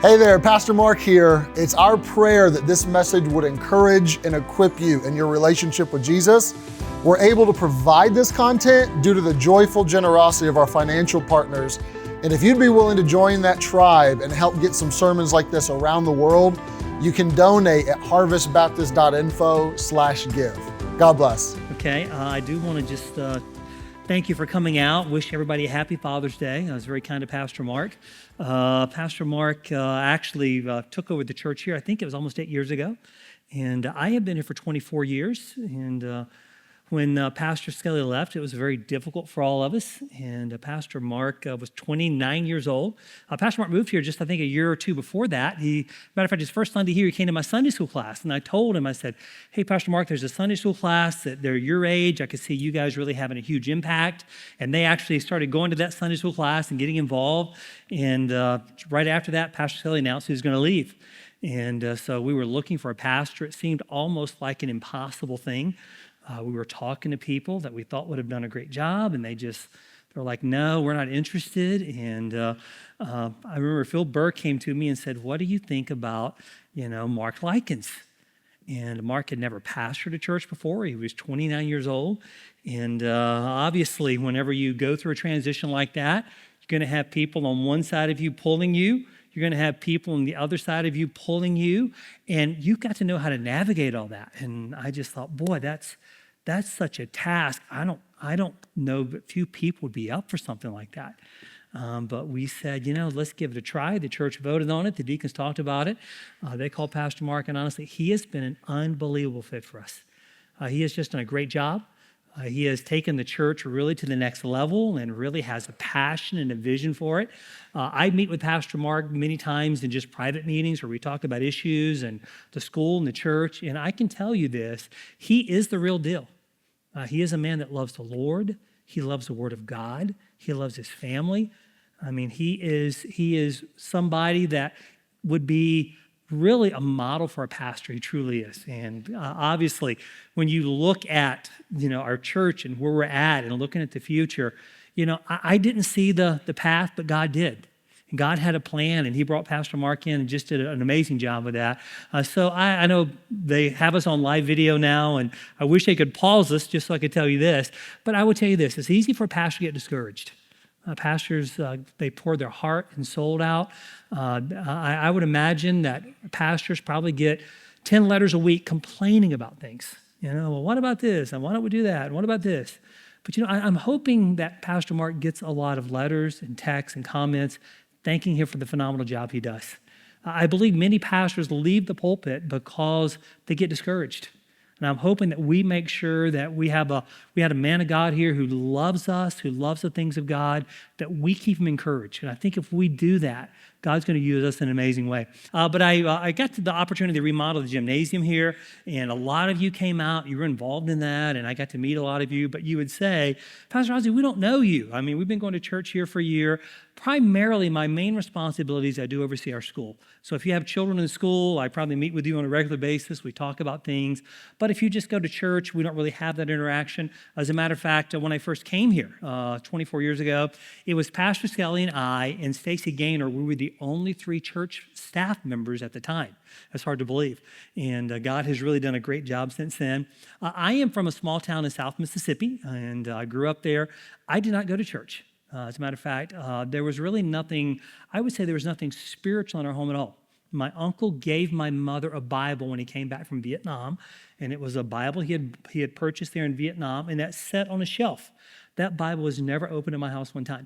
Hey there, Pastor Mark here. It's our prayer that this message would encourage and equip you in your relationship with Jesus. We're able to provide this content due to the joyful generosity of our financial partners. And if you'd be willing to join that tribe and help get some sermons like this around the world, you can donate at harvestbaptist.info/give. God bless. Okay, I do want to just thank you for coming out. Wish everybody a happy Father's Day. I was very kind to Pastor Mark. Pastor Mark actually took over the church here, I think it was almost 8 years ago. And I have been here for 24 years. And when Pastor Skelly left, it was very difficult for all of us. And Pastor Mark was 29 years old. Pastor Mark moved here just, I think, a year or two before that. Matter of fact, his first Sunday here, he came to my Sunday school class. And I told him, I said, hey, Pastor Mark, there's a Sunday school class that they're your age. I could see you guys really having a huge impact. And they actually started going to that Sunday school class and getting involved. And right after that, Pastor Skelly announced he was going to leave. And so we were looking for a pastor. It seemed almost like an impossible thing. We were talking to people that we thought would have done a great job, and they're like, no, we're not interested. And I remember Phil Burr came to me and said, what do you think about, Mark Likens? And Mark had never pastored a church before. He was 29 years old. And obviously, whenever you go through a transition like that, you're going to have people on one side of you pulling you. You're going to have people on the other side of you pulling you. And you've got to know how to navigate all that. And I just thought, boy, that's such a task. I don't know, but few people would be up for something like that. But we said, let's give it a try. The church voted on it. The deacons talked about it. They called Pastor Mark, and honestly, he has been an unbelievable fit for us. He has just done a great job. He has taken the church really to the next level and really has a passion and a vision for it. I meet with Pastor Mark many times in just private meetings where we talk about issues and the school and the church. And I can tell you this, he is the real deal. He is a man that loves the Lord. He loves the Word of God. He loves his family. I mean, he is somebody that would be really a model for a pastor. He truly is. And obviously, when you look at, our church and where we're at and looking at the future, I didn't see the path, but God did. And God had a plan, and he brought Pastor Mark in and just did an amazing job with that. So I know they have us on live video now, and I wish they could pause us just so I could tell you this. But I would tell you this, it's easy for a pastor to get discouraged. Pastors, they pour their heart and soul out. I would imagine that pastors probably get 10 letters a week complaining about things. Well, what about this? And why don't we do that? And what about this? But, I'm hoping that Pastor Mark gets a lot of letters and texts and comments thanking him for the phenomenal job he does. I believe many pastors leave the pulpit because they get discouraged. And I'm hoping that we make sure that we had a man of God here who loves us, who loves the things of God, that we keep him encouraged. And I think if we do that, God's going to use us in an amazing way. But I got the opportunity to remodel the gymnasium here, and a lot of you came out. You were involved in that, and I got to meet a lot of you. But you would say, Pastor Rousey, we don't know you. I mean, we've been going to church here for a year. Primarily, my main responsibility is I do oversee our school. So if you have children in the school, I probably meet with you on a regular basis. We talk about things. But if you just go to church, we don't really have that interaction. As a matter of fact, when I first came here 24 years ago, it was Pastor Skelly and I and Stacy Gaynor. We were the only 3 church staff members at the time. That's hard to believe. And God has really done a great job since then. I am from a small town in South Mississippi, and I grew up there. I did not go to church. As a matter of fact, there was really nothing, I would say there was nothing spiritual in our home at all. My uncle gave my mother a Bible when he came back from Vietnam, and it was a Bible he had purchased there in Vietnam, and that sat on a shelf. That Bible was never opened in my house one time.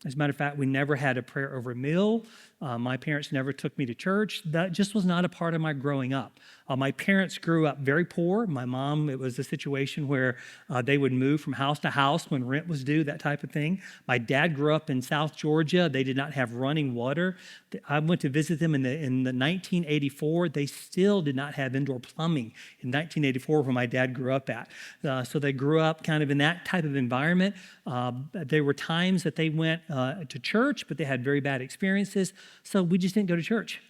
As a matter of fact, we never had a prayer over a meal. My parents never took me to church. That just was not a part of my growing up. My parents grew up very poor. My mom, it was a situation where they would move from house to house when rent was due, that type of thing. My dad grew up in South Georgia. They did not have running water. I went to visit them in the 1984. They still did not have indoor plumbing in 1984 where my dad grew up at. So they grew up kind of in that type of environment. There were times that they went to church, but they had very bad experiences. So we just didn't go to church.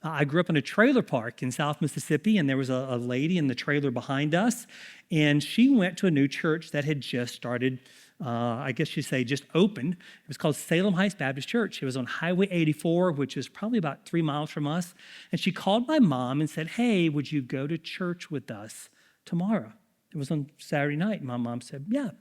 I grew up in a trailer park in South Mississippi, and there was a lady in the trailer behind us, and she went to a new church that had just started, I guess you'd say just opened. It was called Salem Heights Baptist Church. It was on Highway 84, which is probably about 3 miles from us. And she called my mom and said, hey, would you go to church with us tomorrow? It was on Saturday night. My mom said, yeah.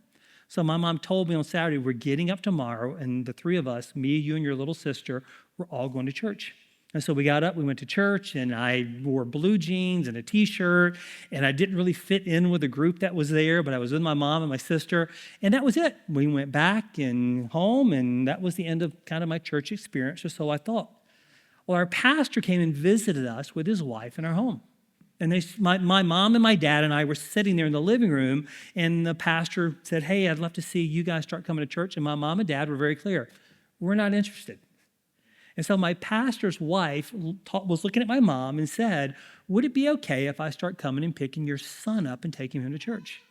So my mom told me on Saturday, we're getting up tomorrow, and the three of us, me, you, and your little sister, we're all going to church. And so we got up, we went to church, and I wore blue jeans and a T-shirt, and I didn't really fit in with the group that was there, but I was with my mom and my sister, and that was it. We went back and home, and that was the end of kind of my church experience, or so I thought. Well, our pastor came and visited us with his wife in our home. And my mom and my dad and I were sitting there in the living room, and the pastor said, hey, I'd love to see you guys start coming to church. And my mom and dad were very clear. We're not interested. And so my pastor's wife was looking at my mom and said, would it be okay if I start coming and picking your son up and taking him to church?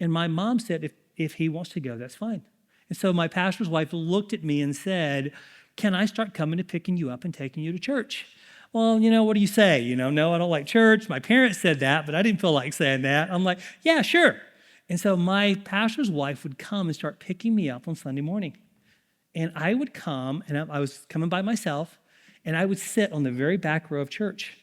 And my mom said, if he wants to go, that's fine. And so my pastor's wife looked at me and said, can I start coming and picking you up and taking you to church? Well, what do you say? No, I don't like church. My parents said that, but I didn't feel like saying that. I'm like, yeah, sure. And so my pastor's wife would come and start picking me up on Sunday morning. And I would come, and I was coming by myself, and I would sit on the very back row of church.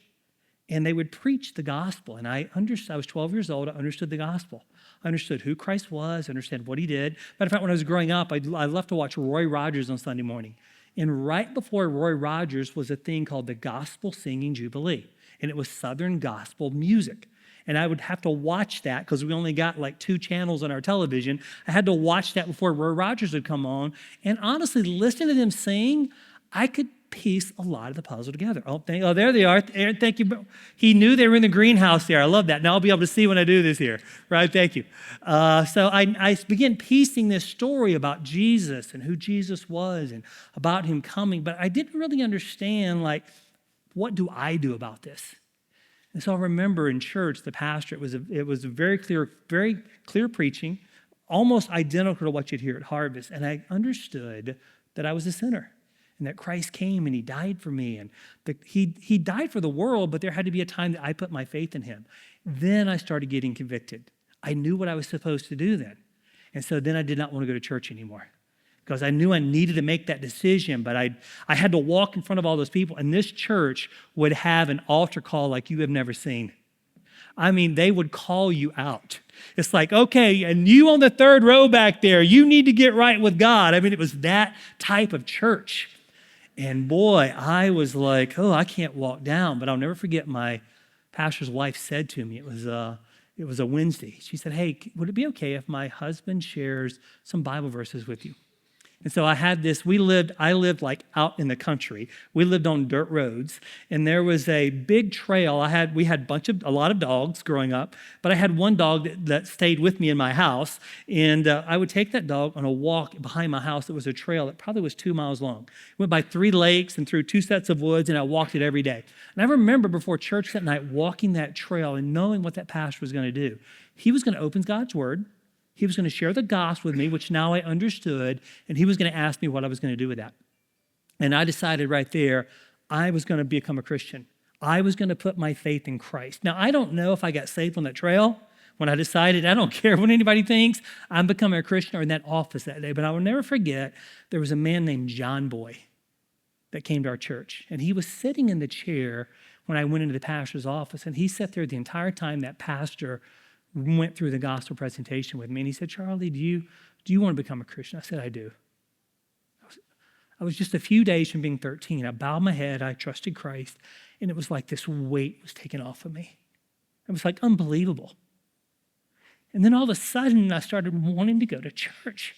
And they would preach the gospel. And I was 12 years old. I understood the gospel. I understood who Christ was, I understood what he did. Matter of fact, when I was growing up, I loved to watch Roy Rogers on Sunday morning. And right before Roy Rogers was a thing called the Gospel Singing Jubilee. And it was Southern gospel music. And I would have to watch that because we only got like 2 channels on our television. I had to watch that before Roy Rogers would come on. And honestly, listening to them sing, I could piece a lot of the puzzle together. Oh, there they are. Aaron, thank you. He knew they were in the greenhouse there. I love that. Now I'll be able to see when I do this here. Right, thank you. So I began piecing this story about Jesus and who Jesus was and about him coming, but I didn't really understand, what do I do about this? And so I remember in church, the pastor, it was a very clear preaching, almost identical to what you'd hear at Harvest. And I understood that I was a sinner and that Christ came and he died for me. And he died for the world, but there had to be a time that I put my faith in him. Then I started getting convicted. I knew what I was supposed to do then. And so then I did not want to go to church anymore because I knew I needed to make that decision, but I had to walk in front of all those people. And this church would have an altar call like you have never seen. I mean, they would call you out. It's like, okay, and you on the 3rd row back there, you need to get right with God. I mean, it was that type of church. And boy, I was like, oh, I can't walk down. But I'll never forget my pastor's wife said to me, it was a Wednesday. She said, hey, would it be okay if my husband shares some Bible verses with you? And so I had this, I lived like out in the country. We lived on dirt roads, and there was a big trail. We had a lot of dogs growing up, but I had one dog that stayed with me in my house, and I would take that dog on a walk behind my house. It was a trail that probably was 2 miles long. Went by 3 lakes and through 2 sets of woods, and I walked it every day. And I remember before church that night walking that trail and knowing what that pastor was going to do. He was going to open God's word. He was going to share the gospel with me, which now I understood, and he was going to ask me what I was going to do with that. And I decided right there, I was going to become a Christian. I was going to put my faith in Christ. Now, I don't know if I got saved on that trail when I decided, I don't care what anybody thinks, I'm becoming a Christian, or in that office that day. But I will never forget, there was a man named John Boy that came to our church, and he was sitting in the chair when I went into the pastor's office, and he sat there the entire time that pastor went through the gospel presentation with me. And he said, Charlie, do you want to become a Christian? I said, I do. I was just a few days from being 13. I bowed my head. I trusted Christ. And it was like this weight was taken off of me. It was like unbelievable. And then all of a sudden, I started wanting to go to church.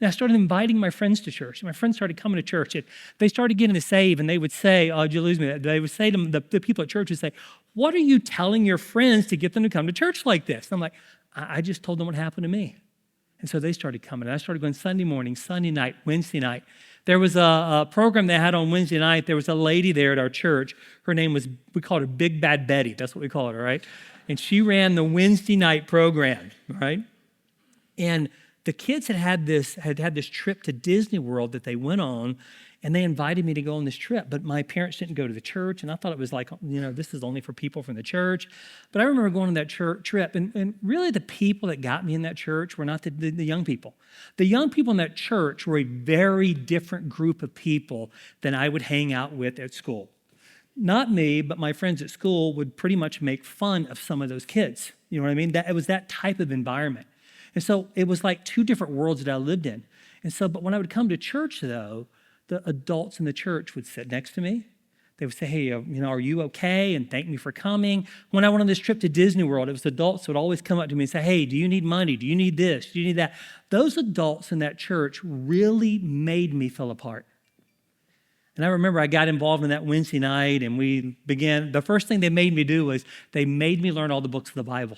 And I started inviting my friends to church. My friends started coming to church. And they started getting to save, and they would say, oh, did you lose me? They would say to them, the people at church would say, what are you telling your friends to get them to come to church like this? And I'm like, I just told them what happened to me. And so they started coming. And I started going Sunday morning, Sunday night, Wednesday night. There was a program they had on Wednesday night. There was a lady there at our church. Her name was, we called her Big Bad Betty. That's what we called her, right? And she ran the Wednesday night program, right? And the kids had this trip to Disney World that they went on, And they invited me to go on this trip, but my parents didn't go to the church, and I thought it was like, this is only for people from the church. But I remember going on that trip, and really the people that got me in that church were not the young people. The young people in that church were a very different group of people than I would hang out with at school. Not me, but my friends at school would pretty much make fun of some of those kids. You know what I mean? It was that type of environment. And so it was like two different worlds that I lived in. And so, but when I would come to church, though, the adults in the church would sit next to me. They would say, hey, are you okay? And thank me for coming. When I went on this trip to Disney World, it was adults who would always come up to me and say, hey, do you need money? Do you need this? Do you need that? Those adults in that church really made me feel apart. And I remember I got involved in that Wednesday night, and the first thing they made me do was they made me learn all the books of the Bible.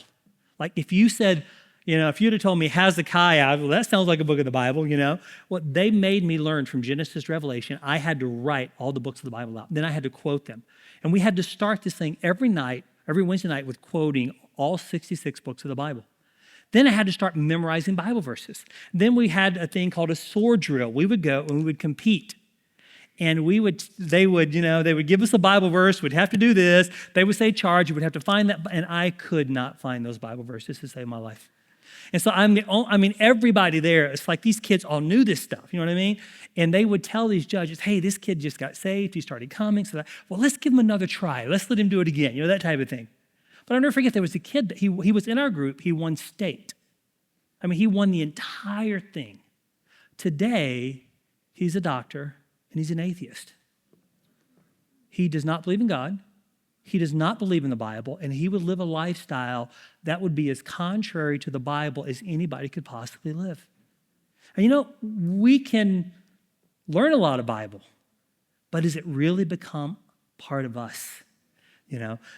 Like if you said, if you'd have told me Hezekiah, well, that sounds like a book of the Bible, Well, they made me learn from Genesis to Revelation. I had to write all the books of the Bible out. Then I had to quote them. And we had to start this thing every Wednesday night with quoting all 66 books of the Bible. Then I had to start memorizing Bible verses. Then we had a thing called a sword drill. We would go and we would compete. And they would give us a Bible verse. We'd have to do this. They would say charge. You would have to find that. And I could not find those Bible verses to save my life. And so everybody there, it's like these kids all knew this stuff, you know what I mean? And they would tell these judges, hey, this kid just got saved. He started coming. So let's give him another try. Let's let him do it again, that type of thing. But I'll never forget, there was a kid that he was in our group. He won state. He won the entire thing. Today, he's a doctor and he's an atheist. He does not believe in God. He does not believe in the Bible, and he would live a lifestyle that would be as contrary to the Bible as anybody could possibly live. And we can learn a lot of Bible, but does it really become part of us?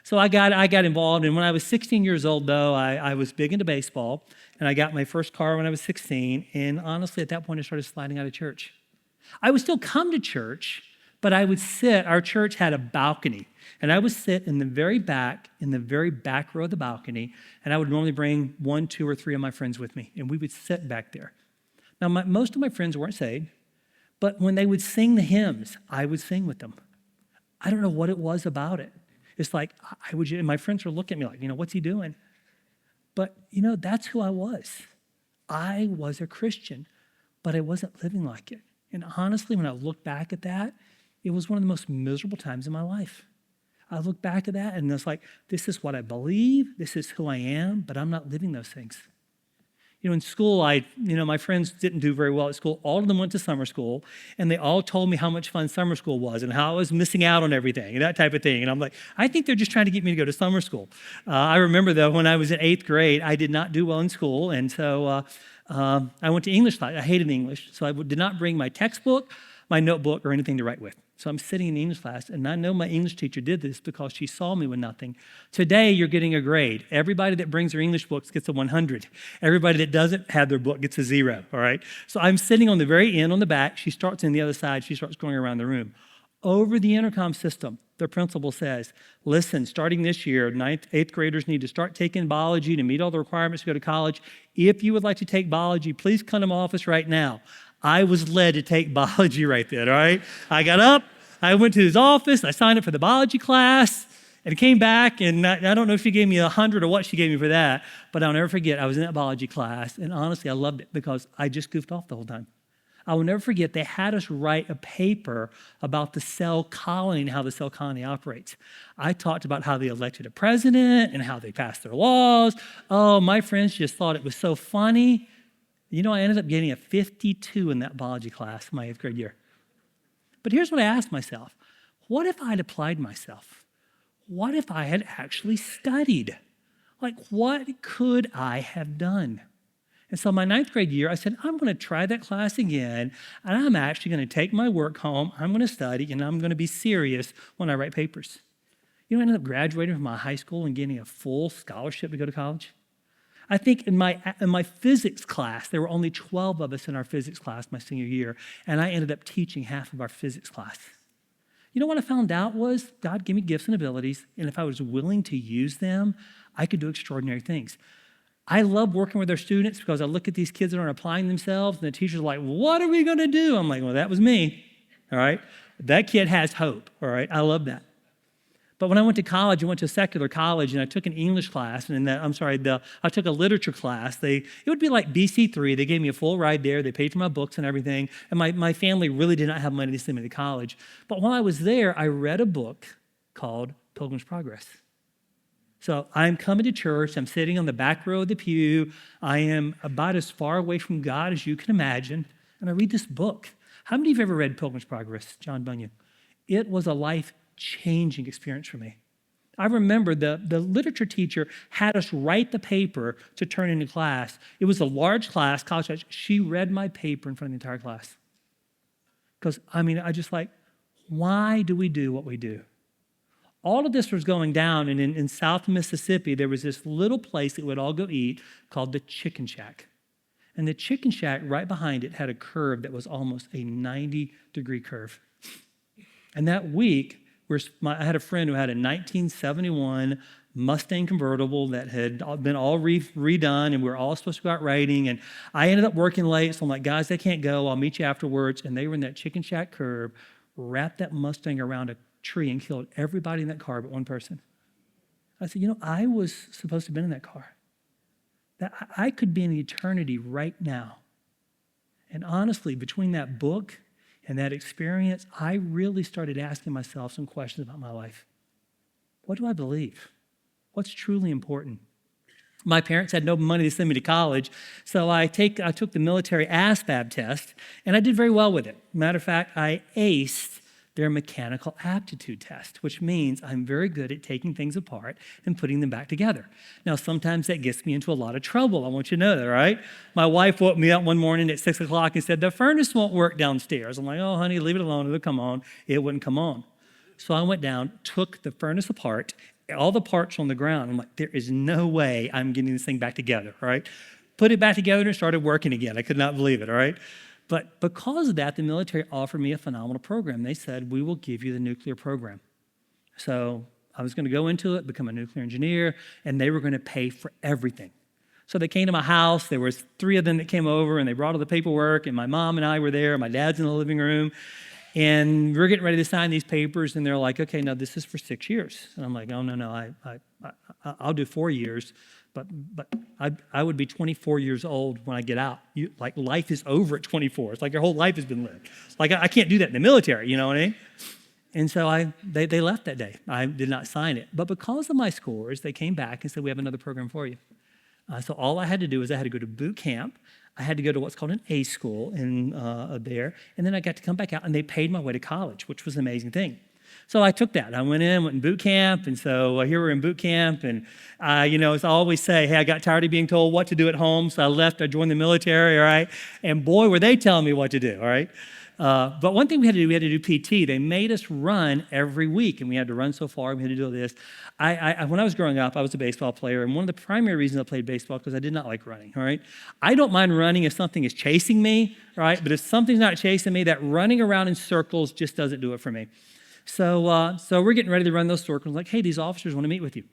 So I got involved, and when I was 16 years old, though, I was big into baseball, and I got my first car when I was 16, and honestly, at that point, I started sliding out of church. I would still come to church, but I would sit, our church had a balcony, and I would sit in the very back row of the balcony, and I would normally bring 1, 2, or 3 of my friends with me, and we would sit back there. Now, most of my friends weren't saved, but when they would sing the hymns, I would sing with them. I don't know what it was about it. It's like, and my friends would look at me like, what's he doing? But, that's who I was. I was a Christian, but I wasn't living like it. And honestly, when I look back at that, it was one of the most miserable times in my life. I look back at that and it's like, this is what I believe, this is who I am, but I'm not living those things. In school, my friends didn't do very well at school. All of them went to summer school, and they all told me how much fun summer school was and how I was missing out on everything and that type of thing. And I'm like, I think they're just trying to get me to go to summer school. I remember, though, when I was in 8th grade, I did not do well in school, and so I went to English class. I hated English, so I did not bring my textbook, my notebook, or anything to write with. So I'm sitting in English class, and I know my English teacher did this because she saw me with nothing. Today, you're getting a grade. Everybody that brings their English books gets a 100. Everybody that doesn't have their book gets a 0, all right? So I'm sitting on the very end on the back. She starts on the other side. She starts going around the room. Over the intercom system, the principal says, listen, starting this year, 8th graders need to start taking biology to meet all the requirements to go to college. If you would like to take biology, please come to my office right now. I was led to take biology right then, all right? I got up, I went to his office, I signed up for the biology class, and came back, and I don't know if she gave me 100 or what she gave me for that, but I'll never forget, I was in that biology class, and honestly, I loved it because I just goofed off the whole time. I will never forget, they had us write a paper about the cell colony and how the cell colony operates. I talked about how they elected a president and how they passed their laws. Oh, my friends just thought it was so funny. I ended up getting a 52 in that biology class my 8th grade year. But here's what I asked myself. What if I had applied myself? What if I had actually studied? What could I have done? And so my 9th grade year, I said, I'm going to try that class again, and I'm actually going to take my work home, I'm going to study, and I'm going to be serious when I write papers. I ended up graduating from my high school and getting a full scholarship to go to college. I think in my physics class, there were only 12 of us in our physics class my senior year, and I ended up teaching half of our physics class. What I found out was God gave me gifts and abilities, and if I was willing to use them, I could do extraordinary things. I love working with our students because I look at these kids that aren't applying themselves, and the teachers are like, what are we going to do? I'm like, well, that was me. all right? That kid has hope, all right? I love that. But when I went to college, I went to a secular college, and I took an English class, and I took a literature class. It would be like BC3. They gave me a full ride there. They paid for my books and everything, and my family really did not have money to send me to college. But while I was there, I read a book called Pilgrim's Progress. So I'm coming to church. I'm sitting on the back row of the pew. I am about as far away from God as you can imagine, and I read this book. How many of you have ever read Pilgrim's Progress, John Bunyan? It was a life-changing experience for me. I remember the literature teacher had us write the paper to turn into class. It was a large class, college class. She read my paper in front of the entire class. Because, I just why do we do what we do? All of this was going down, and in South Mississippi, there was this little place that we'd all go eat called the Chicken Shack. And the Chicken Shack, right behind it, had a curve that was almost a 90-degree curve. And that week, I had a friend who had a 1971 Mustang convertible that had been all redone, and we were all supposed to go out riding. And I ended up working late, so I'm like, guys, I can't go. I'll meet you afterwards. And they were in that Chicken Shack curve, wrapped that Mustang around a tree and killed everybody in that car but one person. I said, I was supposed to have been in that car. That I could be in eternity right now. And honestly, between that book and that experience, I really started asking myself some questions about my life. What do I believe? What's truly important? My parents had no money to send me to college, so I took the military ASVAB test, and I did very well with it. Matter of fact, I aced their mechanical aptitude test, which means I'm very good at taking things apart and putting them back together. Now, sometimes that gets me into a lot of trouble. I want you to know that, right? My wife woke me up one morning at 6 o'clock and said, the furnace won't work downstairs. I'm like, oh, honey, leave it alone. It'll come on. It wouldn't come on. So I went down, took the furnace apart, all the parts on the ground. I'm like, there is no way I'm getting this thing back together, all right? Put it back together and it started working again. I could not believe it, all right? But because of that, the military offered me a phenomenal program. They said, we will give you the nuclear program. So I was going to go into it, become a nuclear engineer, and they were going to pay for everything. So they came to my house. There was 3 of them that came over, and they brought all the paperwork, and my mom and I were there. My dad's in the living room. And we're getting ready to sign these papers, and they're like, okay, now this is for 6 years. And I'm like, oh, no, I'll do 4 years. But I would be 24 years old when I get out. Life is over at 24. It's like your whole life has been lived. Like I can't do that in the military, you know what I mean? And so they left that day. I did not sign it. But because of my scores, they came back and said, we have another program for you. So all I had to do is I had to go to boot camp. I had to go to what's called an A school there. And then I got to come back out, and they paid my way to college, which was an amazing thing. So I took that. I went in boot camp, and so here we're in boot camp, and as I always say, hey, I got tired of being told what to do at home, so I left. I joined the military, all right? And boy, were they telling me what to do, all right? But one thing we had to do PT. They made us run every week, and we had to run so far. We had to do this. When I was growing up, I was a baseball player, and one of the primary reasons I played baseball because I did not like running, all right? I don't mind running if something is chasing me, right? But if something's not chasing me, that running around in circles just doesn't do it for me. So we're getting ready to run those circles. Like, hey, these officers want to meet with you.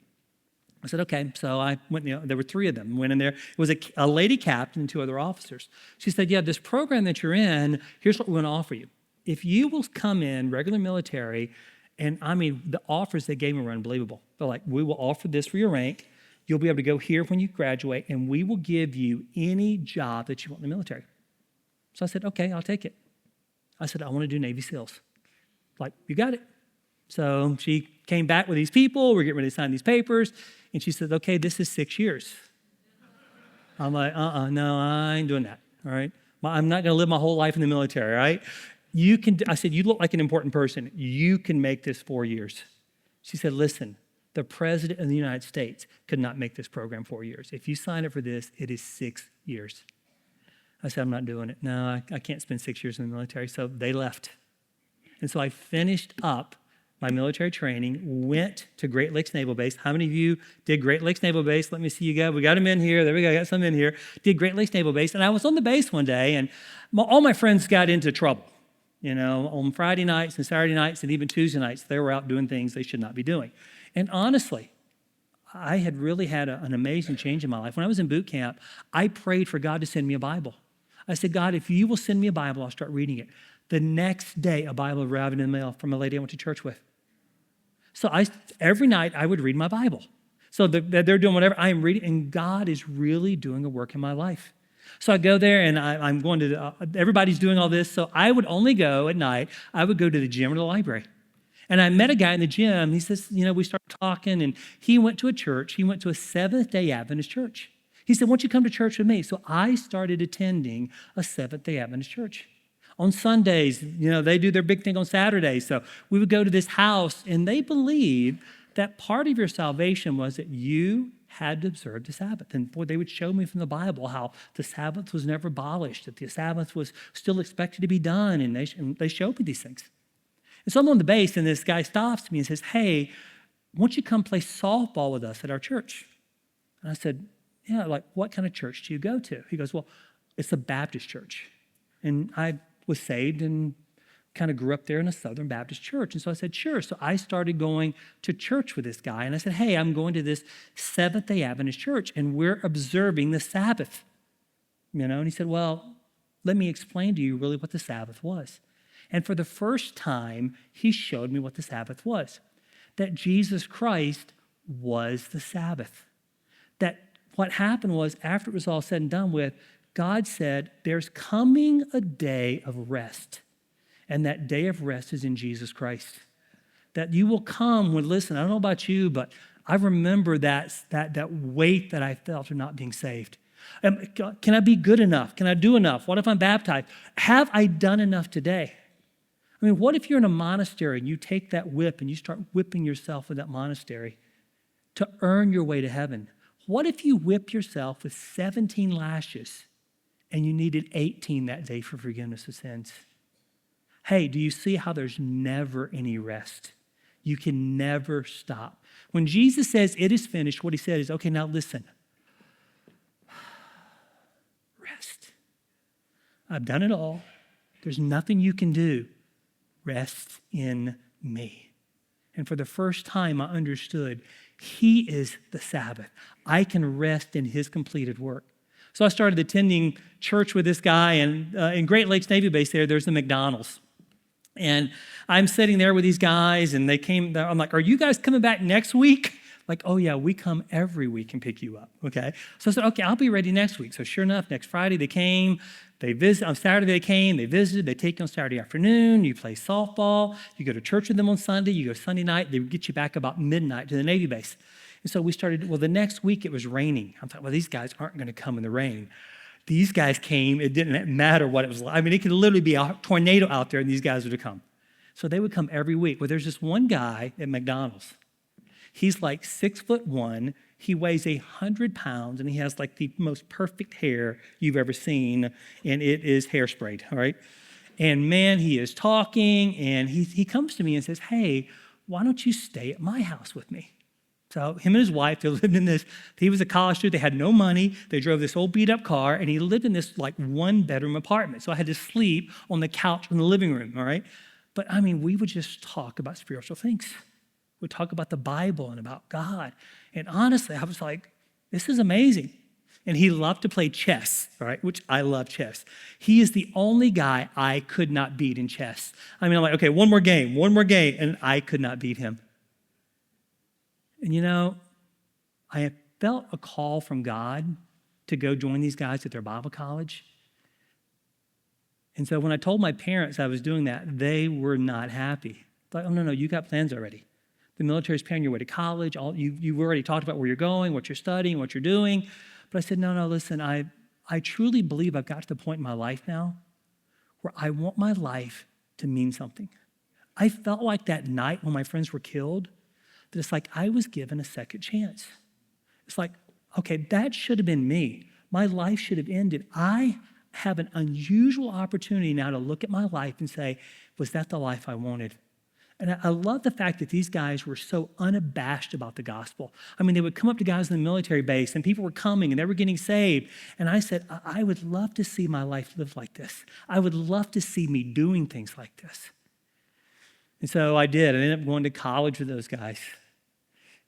I said, okay. So I went, there were 3 of them. Went in there. It was a lady captain and 2 other officers. She said, yeah, this program that you're in, here's what we want to offer you. If you will come in regular military, and the offers they gave me were unbelievable. They're like, we will offer this for your rank. You'll be able to go here when you graduate, and we will give you any job that you want in the military. So I said, okay, I'll take it. I said, I want to do Navy SEALs. Like, you got it. So she came back with these people. We're getting ready to sign these papers. And she said, okay, this is 6 years. I'm like, no, I ain't doing that, all right? I'm not going to live my whole life in the military, all right? I said, you look like an important person. You can make this 4 years. She said, listen, the president of the United States could not make this program 4 years. If you sign up for this, it is 6 years. I said, I'm not doing it. No, I can't spend 6 years in the military. So they left. And so I finished up my military training, went to Great Lakes Naval Base. How many of you did Great Lakes Naval Base? Let me see you go. We got them in here. There we go. I got some in here. Did Great Lakes Naval Base. And I was on the base one day, and all my friends got into trouble. On Friday nights and Saturday nights and even Tuesday nights, they were out doing things they should not be doing. And honestly, I had really had an amazing change in my life. When I was in boot camp, I prayed for God to send me a Bible. I said, God, if you will send me a Bible, I'll start reading it. The next day, a Bible arrived in the mail from a lady I went to church with. So every night I would read my Bible. So they're doing whatever I am reading, and God is really doing a work in my life. So I go there, and I'm going to, everybody's doing all this, so I would only go at night. I would go to the gym or the library. And I met a guy in the gym. He says, we started talking, and he went to a church. He went to a Seventh-day Adventist church. He said, why don't you come to church with me? So I started attending a Seventh-day Adventist church. On Sundays, they do their big thing on Saturdays. So we would go to this house, and they believed that part of your salvation was that you had to observe the Sabbath. And boy, they would show me from the Bible how the Sabbath was never abolished, that the Sabbath was still expected to be done, and they showed me these things. And so I'm on the base, and this guy stops me and says, hey, why don't you come play softball with us at our church? And I said, yeah, like, what kind of church do you go to? He goes, well, it's a Baptist church. And I was saved and kind of grew up there in a Southern Baptist church. And so I said, sure. So I started going to church with this guy. And I said, hey, I'm going to this Seventh-day Adventist church, and we're observing the Sabbath. And he said, well, let me explain to you really what the Sabbath was. And for the first time, he showed me what the Sabbath was, that Jesus Christ was the Sabbath. That what happened was, after it was all said and done with, God said, there's coming a day of rest. And that day of rest is in Jesus Christ. That you will come when, listen, I don't know about you, but I remember that weight that I felt of not being saved. Can I be good enough? Can I do enough? What if I'm baptized? Have I done enough today? I mean, what if you're in a monastery and you take that whip and you start whipping yourself in that monastery to earn your way to heaven? What if you whip yourself with 17 lashes and you needed 18 that day for forgiveness of sins? Hey, do you see how there's never any rest? You can never stop. When Jesus says it is finished, what he said is, okay, now listen. Rest. I've done it all. There's nothing you can do. Rest in me. And for the first time, I understood he is the Sabbath. I can rest in his completed work. So I started attending church with this guy, and in Great Lakes Navy Base there's the McDonald's. And I'm sitting there with these guys, and they came. I'm like, are you guys coming back next week? Like, oh yeah, we come every week and pick you up, okay? So I said, okay, I'll be ready next week. So sure enough, next Friday they came. They visited. On Saturday they came. They visited. They take you on Saturday afternoon. You play softball. You go to church with them on Sunday. You go Sunday night. They would get you back about midnight to the Navy base. And so we started. Well, the next week it was raining. I'm thought, well, these guys aren't going to come in the rain. These guys came. It didn't matter what it was like. I mean, it could literally be a tornado out there, and these guys would have come. So they would come every week. Well, there's this one guy at McDonald's. He's like 6'1". He weighs 100 pounds, and he has like the most perfect hair you've ever seen, and it is hairsprayed, all right? And man, he is talking, and he comes to me and says, hey, why don't you stay at my house with me? So him and his wife, they lived in this, he was a college student, they had no money, they drove this old beat up car, and he lived in this like 1-bedroom apartment. So I had to sleep on the couch in the living room, all right? But I mean, we would just talk about spiritual things. We'd talk about the Bible and about God. And honestly, I was like, this is amazing. And he loved to play chess, all right, which I love chess. He is the only guy I could not beat in chess. I mean, I'm like, okay, one more game, and I could not beat him. And I felt a call from God to go join these guys at their Bible college. And so when I told my parents I was doing that, they were not happy. Like, oh, no, you got plans already. The military's paying your way to college. You've already talked about where you're going, what you're studying, what you're doing. But I said, no, listen, I truly believe I've got to the point in my life now where I want my life to mean something. I felt like that night when my friends were killed, that it's like I was given a second chance. It's like, okay, that should have been me. My life should have ended. I have an unusual opportunity now to look at my life and say, was that the life I wanted? And I love the fact that these guys were so unabashed about the gospel. I mean, they would come up to guys in the military base, and people were coming, and they were getting saved. And I said, I would love to see my life lived like this. I would love to see me doing things like this. And so I did. I ended up going to college with those guys.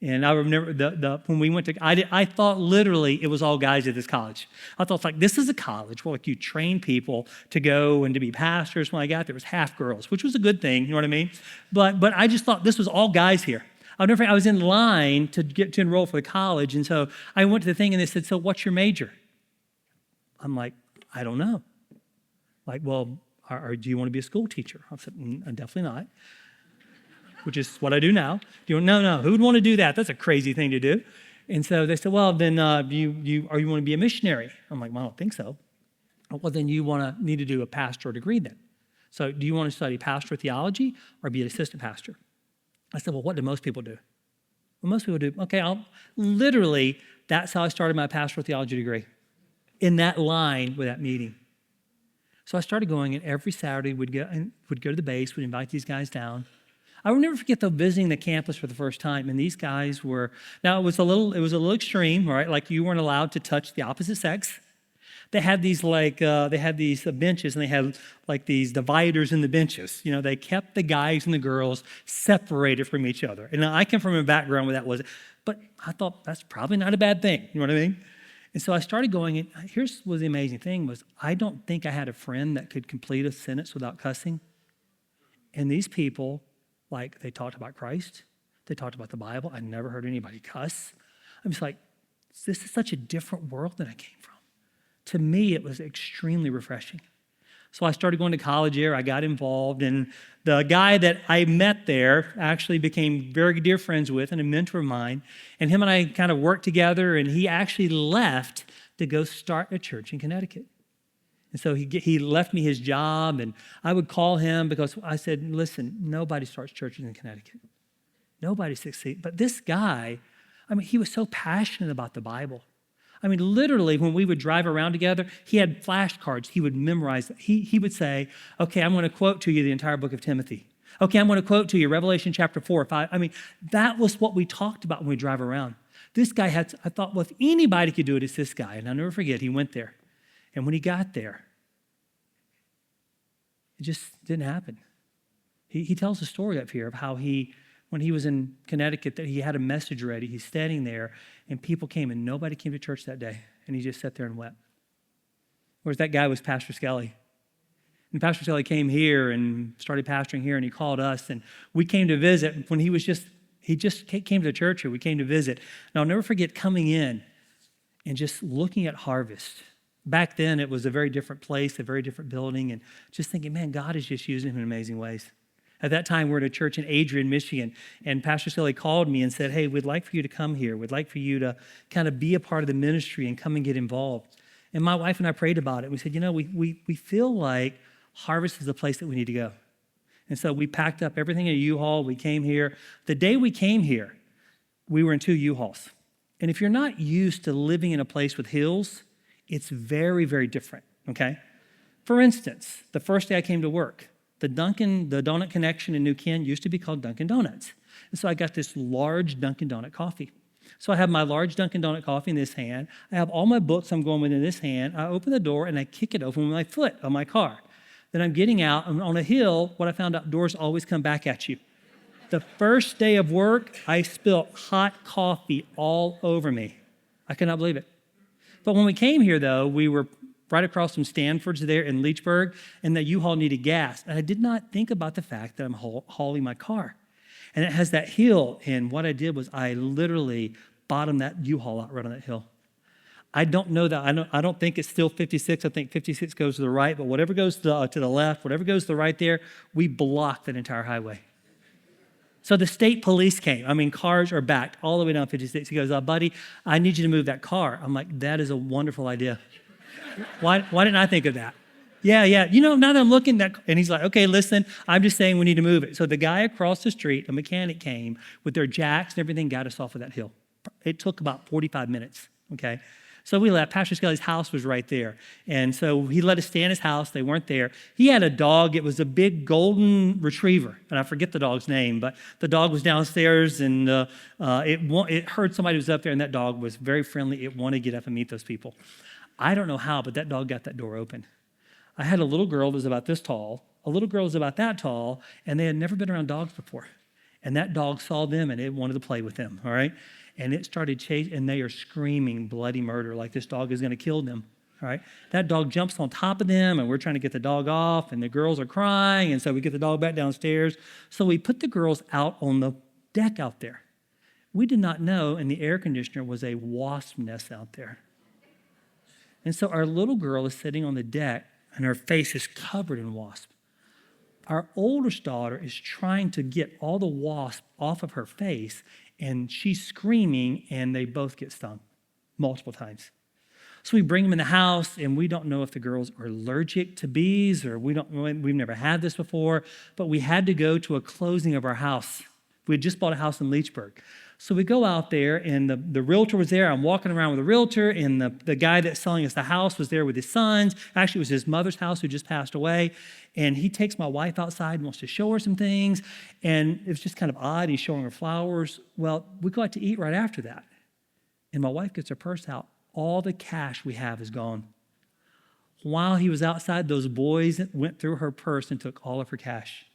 And I remember when we went to, I thought literally it was all guys at this college. I thought, like, this is a college where, like, you train people to go and to be pastors. When I got there, it was half girls, which was a good thing, you know what I mean? But I just thought this was all guys here. I'll never forget, I was in line to get to enroll for the college, and so I went to the thing, and they said, so what's your major? I'm like, I don't know. Like, well, do you want to be a school teacher? I said, definitely not, which is what I do now. No, who would want to do that? That's a crazy thing to do. And so they said, well, then you want to be a missionary? I'm like, well, I don't think so. Well, then you need to do a pastoral degree then. So do you want to study pastoral theology or be an assistant pastor? I said, well, what do most people do? Well, most people do, okay, literally, that's how I started my pastoral theology degree, in that line with that meeting. So I started going, and every Saturday would go to the base, would invite these guys down. I will never forget, though, visiting the campus for the first time, and these guys were, now it was a little extreme, right? Like, you weren't allowed to touch the opposite sex. They had these benches, and they had like these dividers in the benches. You know, they kept the guys and the girls separated from each other. And I come from a background where that wasn't, but I thought that's probably not a bad thing. You know what I mean? And so I started going, and here's what the amazing thing was, I don't think I had a friend that could complete a sentence without cussing. And these people, like, they talked about Christ. They talked about the Bible. I never heard anybody cuss. I'm just like, this is such a different world than I came from. To me, it was extremely refreshing. So I started going to college here. I got involved, and the guy that I met there actually became very dear friends with and a mentor of mine. And him and I kind of worked together, and he actually left to go start a church in Connecticut. And so he left me his job, and I would call him because I said, listen, nobody starts churches in Connecticut. Nobody succeeds. But this guy, I mean, he was so passionate about the Bible. I mean, literally, when we would drive around together, he had flashcards. He would memorize. He would say, okay, I'm going to quote to you the entire book of Timothy. Okay, I'm going to quote to you Revelation chapter 4 or 5. I mean, that was what we talked about when we drive around. This guy I thought, well, if anybody could do it, it's this guy. And I'll never forget, he went there. And when he got there, it just didn't happen. He tells a story up here of how when he was in Connecticut, that he had a message ready. He's standing there, and people came, and nobody came to church that day. And he just sat there and wept. Whereas that guy was Pastor Skelly. And Pastor Skelly came here and started pastoring here, and he called us, and we came to visit when he just came to the church here. We came to visit. And I'll never forget coming in and just looking at Harvest. Back then, it was a very different place, a very different building, and just thinking, man, God is just using him in amazing ways. At that time, we're at a church in Adrian, Michigan, and Pastor Skelly called me and said, hey, we'd like for you to come here. We'd like for you to kind of be a part of the ministry and come and get involved. And my wife and I prayed about it. We said, we feel like Harvest is the place that we need to go. And so we packed up everything in a U-Haul. We came here. The day we came here, we were in 2 U-Hauls. And if you're not used to living in a place with hills, it's very, very different, okay? For instance, the first day I came to work, the Donut Connection in New Ken used to be called Dunkin' Donuts. And so I got this large Dunkin' Donut coffee. So I have my large Dunkin' Donut coffee in this hand. I have all my books I'm going with in this hand. I open the door and I kick it open with my foot on my car. Then I'm getting out, and on a hill, what I found out, doors always come back at you. The first day of work, I spilled hot coffee all over me. I could not believe it. But when we came here, though, we were right across from Stanford's there in Leechburg, and the U-Haul needed gas. And I did not think about the fact that I'm hauling my car. And it has that hill, and what I did was I literally bottomed that U-Haul out right on that hill. I don't know that. I don't think it's still 56. I think 56 goes to the right, but whatever goes to the left, whatever goes to the right there, we blocked that entire highway. So the state police came. I mean, cars are backed all the way down 56. He goes, buddy, I need you to move that car. I'm like, that is a wonderful idea. Why didn't I think of that? Yeah. Now that I'm looking, and he's like, okay, listen, I'm just saying we need to move it. So the guy across the street, a mechanic came with their jacks and everything, got us off of that hill. It took about 45 minutes, okay? So we left. Pastor Skelly's house was right there. And so he let us stay in his house. They weren't there. He had a dog. It was a big golden retriever. And I forget the dog's name, but the dog was downstairs, and it heard somebody was up there, and that dog was very friendly. It wanted to get up and meet those people. I don't know how, but that dog got that door open. I had a little girl that was about this tall. A little girl was about that tall, and they had never been around dogs before. And that dog saw them and it wanted to play with them, all right? And it started chasing, and they are screaming bloody murder like this dog is going to kill them, all right? That dog jumps on top of them, and we're trying to get the dog off, and the girls are crying, and so we get the dog back downstairs. So we put the girls out on the deck out there. We did not know, and the air conditioner was a wasp nest out there. And so our little girl is sitting on the deck, and her face is covered in wasps. Our oldest daughter is trying to get all the wasps off of her face, and she's screaming, and they both get stung multiple times. So we bring them in the house, and we don't know if the girls are allergic to bees, or we've never had this before, but we had to go to a closing of our house. We had just bought a house in Leechburg. So we go out there, and the realtor was there. I'm walking around with the realtor, and the guy that's selling us the house was there with his sons. Actually, it was his mother's house who just passed away. And he takes my wife outside and wants to show her some things. And it was just kind of odd. He's showing her flowers. Well, we go out to eat right after that. And my wife gets her purse out. All the cash we have is gone. While he was outside, those boys went through her purse and took all of her cash.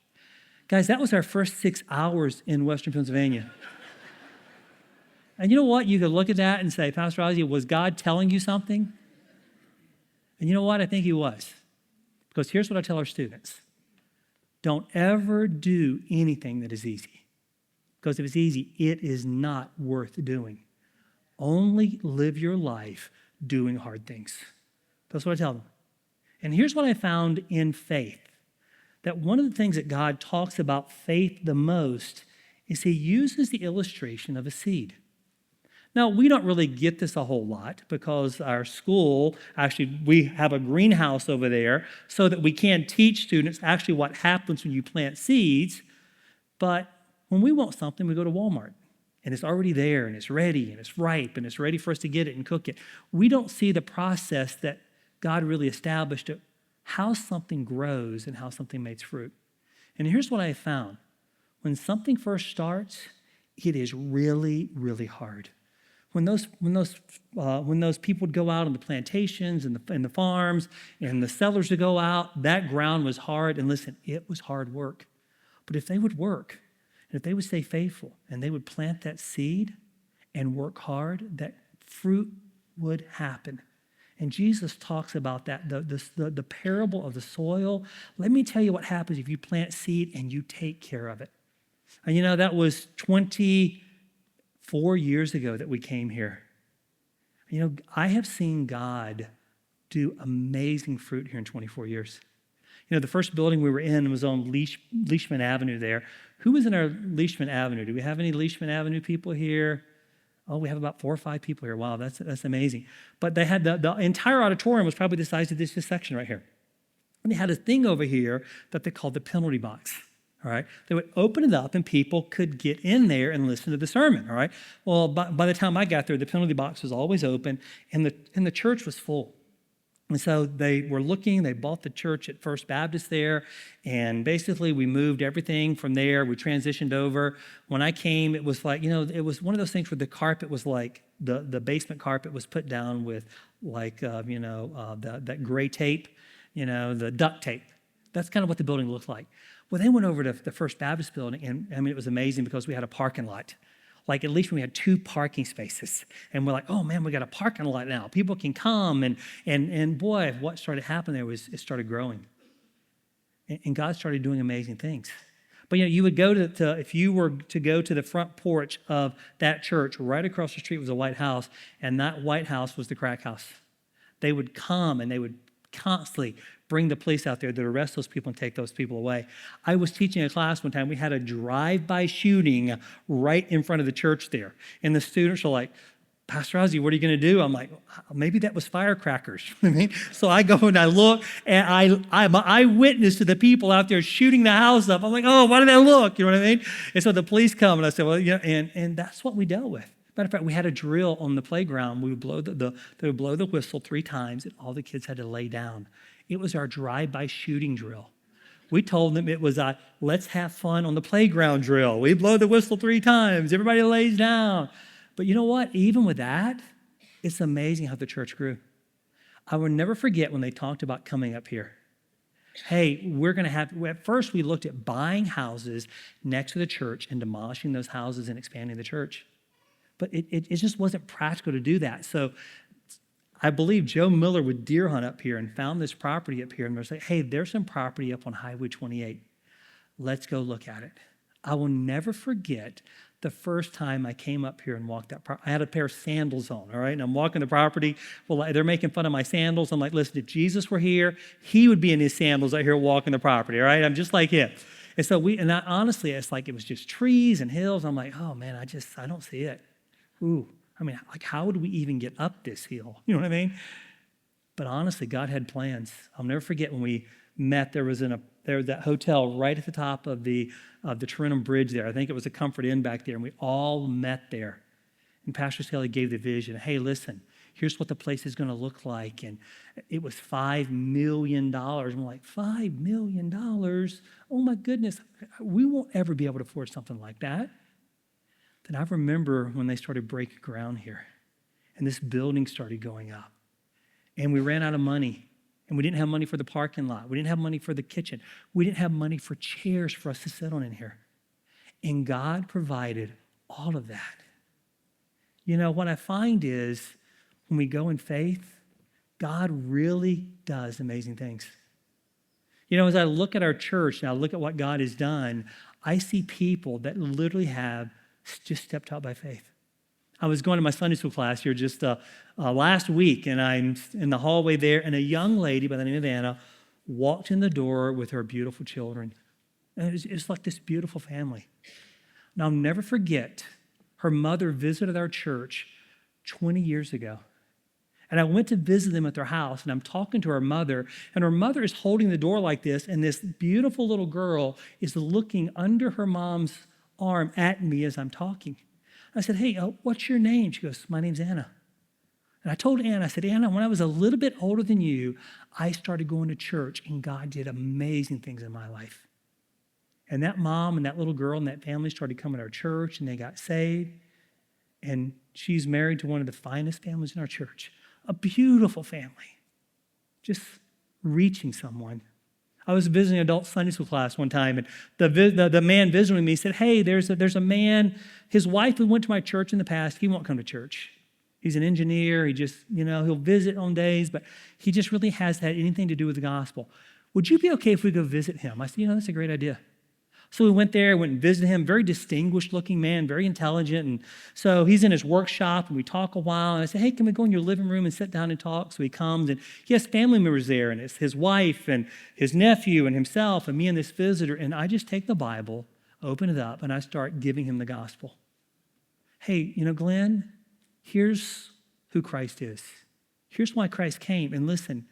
Guys, that was our first 6 hours in Western Pennsylvania. And you know what? You could look at that and say, Pastor Rousey, was God telling you something? And you know what? I think he was. Because here's what I tell our students. Don't ever do anything that is easy. Because if it's easy, it is not worth doing. Only live your life doing hard things. That's what I tell them. And here's what I found in faith. That one of the things that God talks about faith the most is he uses the illustration of a seed. Now, we don't really get this a whole lot because our school, actually, we have a greenhouse over there so that we can teach students actually what happens when you plant seeds. But when we want something, we go to Walmart. And it's already there, and it's ready, and it's ripe, and it's ready for us to get it and cook it. We don't see the process that God really established of how something grows and how something makes fruit. And here's what I found. When something first starts, it is really, really hard. When those people would go out on the plantations and the farms, and the sellers would go out, that ground was hard. And listen, it was hard work. But if they would work, and if they would stay faithful, and they would plant that seed and work hard, that fruit would happen. And Jesus talks about that, the parable of the soil. Let me tell you what happens if you plant seed and you take care of it. And you know, that was 24 years ago that we came here. You know, I have seen God do amazing fruit here in 24 years. You know, the first building we were in was on Leishman Avenue there. Who was in our Leishman Avenue? Do we have any Leishman Avenue people here? Oh, we have about 4 or 5 people here. Wow, that's amazing. But they had the entire auditorium was probably the size of this section right here. And they had a thing over here that they called the penalty box. All right, they would open it up and people could get in there and listen to the sermon. All right, well, by the time I got there, the penalty box was always open, and the church was full. And so they were looking, they bought the church at First Baptist there, and basically we moved everything from there. We transitioned over. When I came, it was like, you know, it was one of those things where the carpet was like, the basement carpet was put down with like, that gray tape, you know, the duct tape. That's kind of what the building looked like. Well, they went over to the First Baptist building, and I mean, it was amazing because we had a parking lot. Like at least we had 2 parking spaces. And we're like, oh man, we got a parking lot now. People can come. And boy, what started happening there was it started growing. And God started doing amazing things. But you know, you would go if you were to go to the front porch of that church, right across the street was a White House, and that White House was the crack house. They would come and they would constantly bring the police out there to arrest those people and take those people away. I was teaching a class one time. We had a drive-by shooting right in front of the church there. And the students were like, Pastor Rousey, what are you going to do? I'm like, maybe that was firecrackers. I mean, so I go and I look, and I'm an eyewitness to the people out there shooting the house up. I'm like, oh, why did I look? You know what I mean? And so the police come, and I said, well, you know, and that's what we dealt with. Matter of fact, we had a drill on the playground. We would blow they would blow the whistle 3 times, and all the kids had to lay down. It was our drive-by shooting drill. We told them it was a let's have fun on the playground drill. We blow the whistle 3 times. Everybody lays down. But you know what? Even with that, it's amazing how the church grew. I will never forget when they talked about coming up here. Hey, we're going to have, at first we looked at buying houses next to the church and demolishing those houses and expanding the church. But it just wasn't practical to do that. So I believe Joe Miller would deer hunt up here and found this property up here, and they're saying, hey, there's some property up on Highway 28. Let's go look at it. I will never forget the first time I came up here and walked that property. I had a pair of sandals on, all right? And I'm walking the property. Well, they're making fun of my sandals. I'm like, listen, if Jesus were here, he would be in his sandals out here walking the property, all right? I'm just like him. And so honestly, it's like it was just trees and hills. I'm like, oh man, I don't see it. Ooh, I mean, like how would we even get up this hill? You know what I mean? But honestly, God had plans. I'll never forget when we met, there was that hotel right at the top of the Tarentum Bridge there. I think it was a Comfort Inn back there, and we all met there. And Pastor Skelly gave the vision. Hey, listen, here's what the place is going to look like. And it was $5 million. I'm like, $5 million? Oh my goodness, we won't ever be able to afford something like that. Then I remember when they started breaking ground here, and this building started going up, and we ran out of money. And we didn't have money for the parking lot. We didn't have money for the kitchen. We didn't have money for chairs for us to sit on in here. And God provided all of that. You know, what I find is when we go in faith, God really does amazing things. You know, as I look at our church and I look at what God has done, I see people that literally have just stepped out by faith. I was going to my Sunday school class here just last week, and I'm in the hallway there, and a young lady by the name of Anna walked in the door with her beautiful children. And it's like this beautiful family. Now, I'll never forget, her mother visited our church 20 years ago. And I went to visit them at their house, and I'm talking to her mother, and her mother is holding the door like this, and this beautiful little girl is looking under her mom's arm at me as I'm talking. I said, hey, what's your name? She goes, my name's Anna. And I told Anna, I said, Anna, when I was a little bit older than you, I started going to church, and God did amazing things in my life. And that mom and that little girl and that family started coming to our church, and they got saved. And she's married to one of the finest families in our church, a beautiful family, just reaching someone. I was visiting an adult Sunday school class one time, and the man visiting me said, hey, there's a man, his wife who went to my church in the past, he won't come to church. He's an engineer, he just, he'll visit on days, but he just really hasn't had anything to do with the gospel. Would you be okay if we go visit him? I said, that's a great idea. So we went there, went and visited him, very distinguished looking man, very intelligent. And so he's in his workshop and we talk a while. And I said, hey, can we go in your living room and sit down and talk? So he comes and he has family members there, and it's his wife and his nephew and himself and me and this visitor. And I just take the Bible, open it up, and I start giving him the gospel. Hey, Glenn, here's who Christ is. Here's why Christ came. And listen,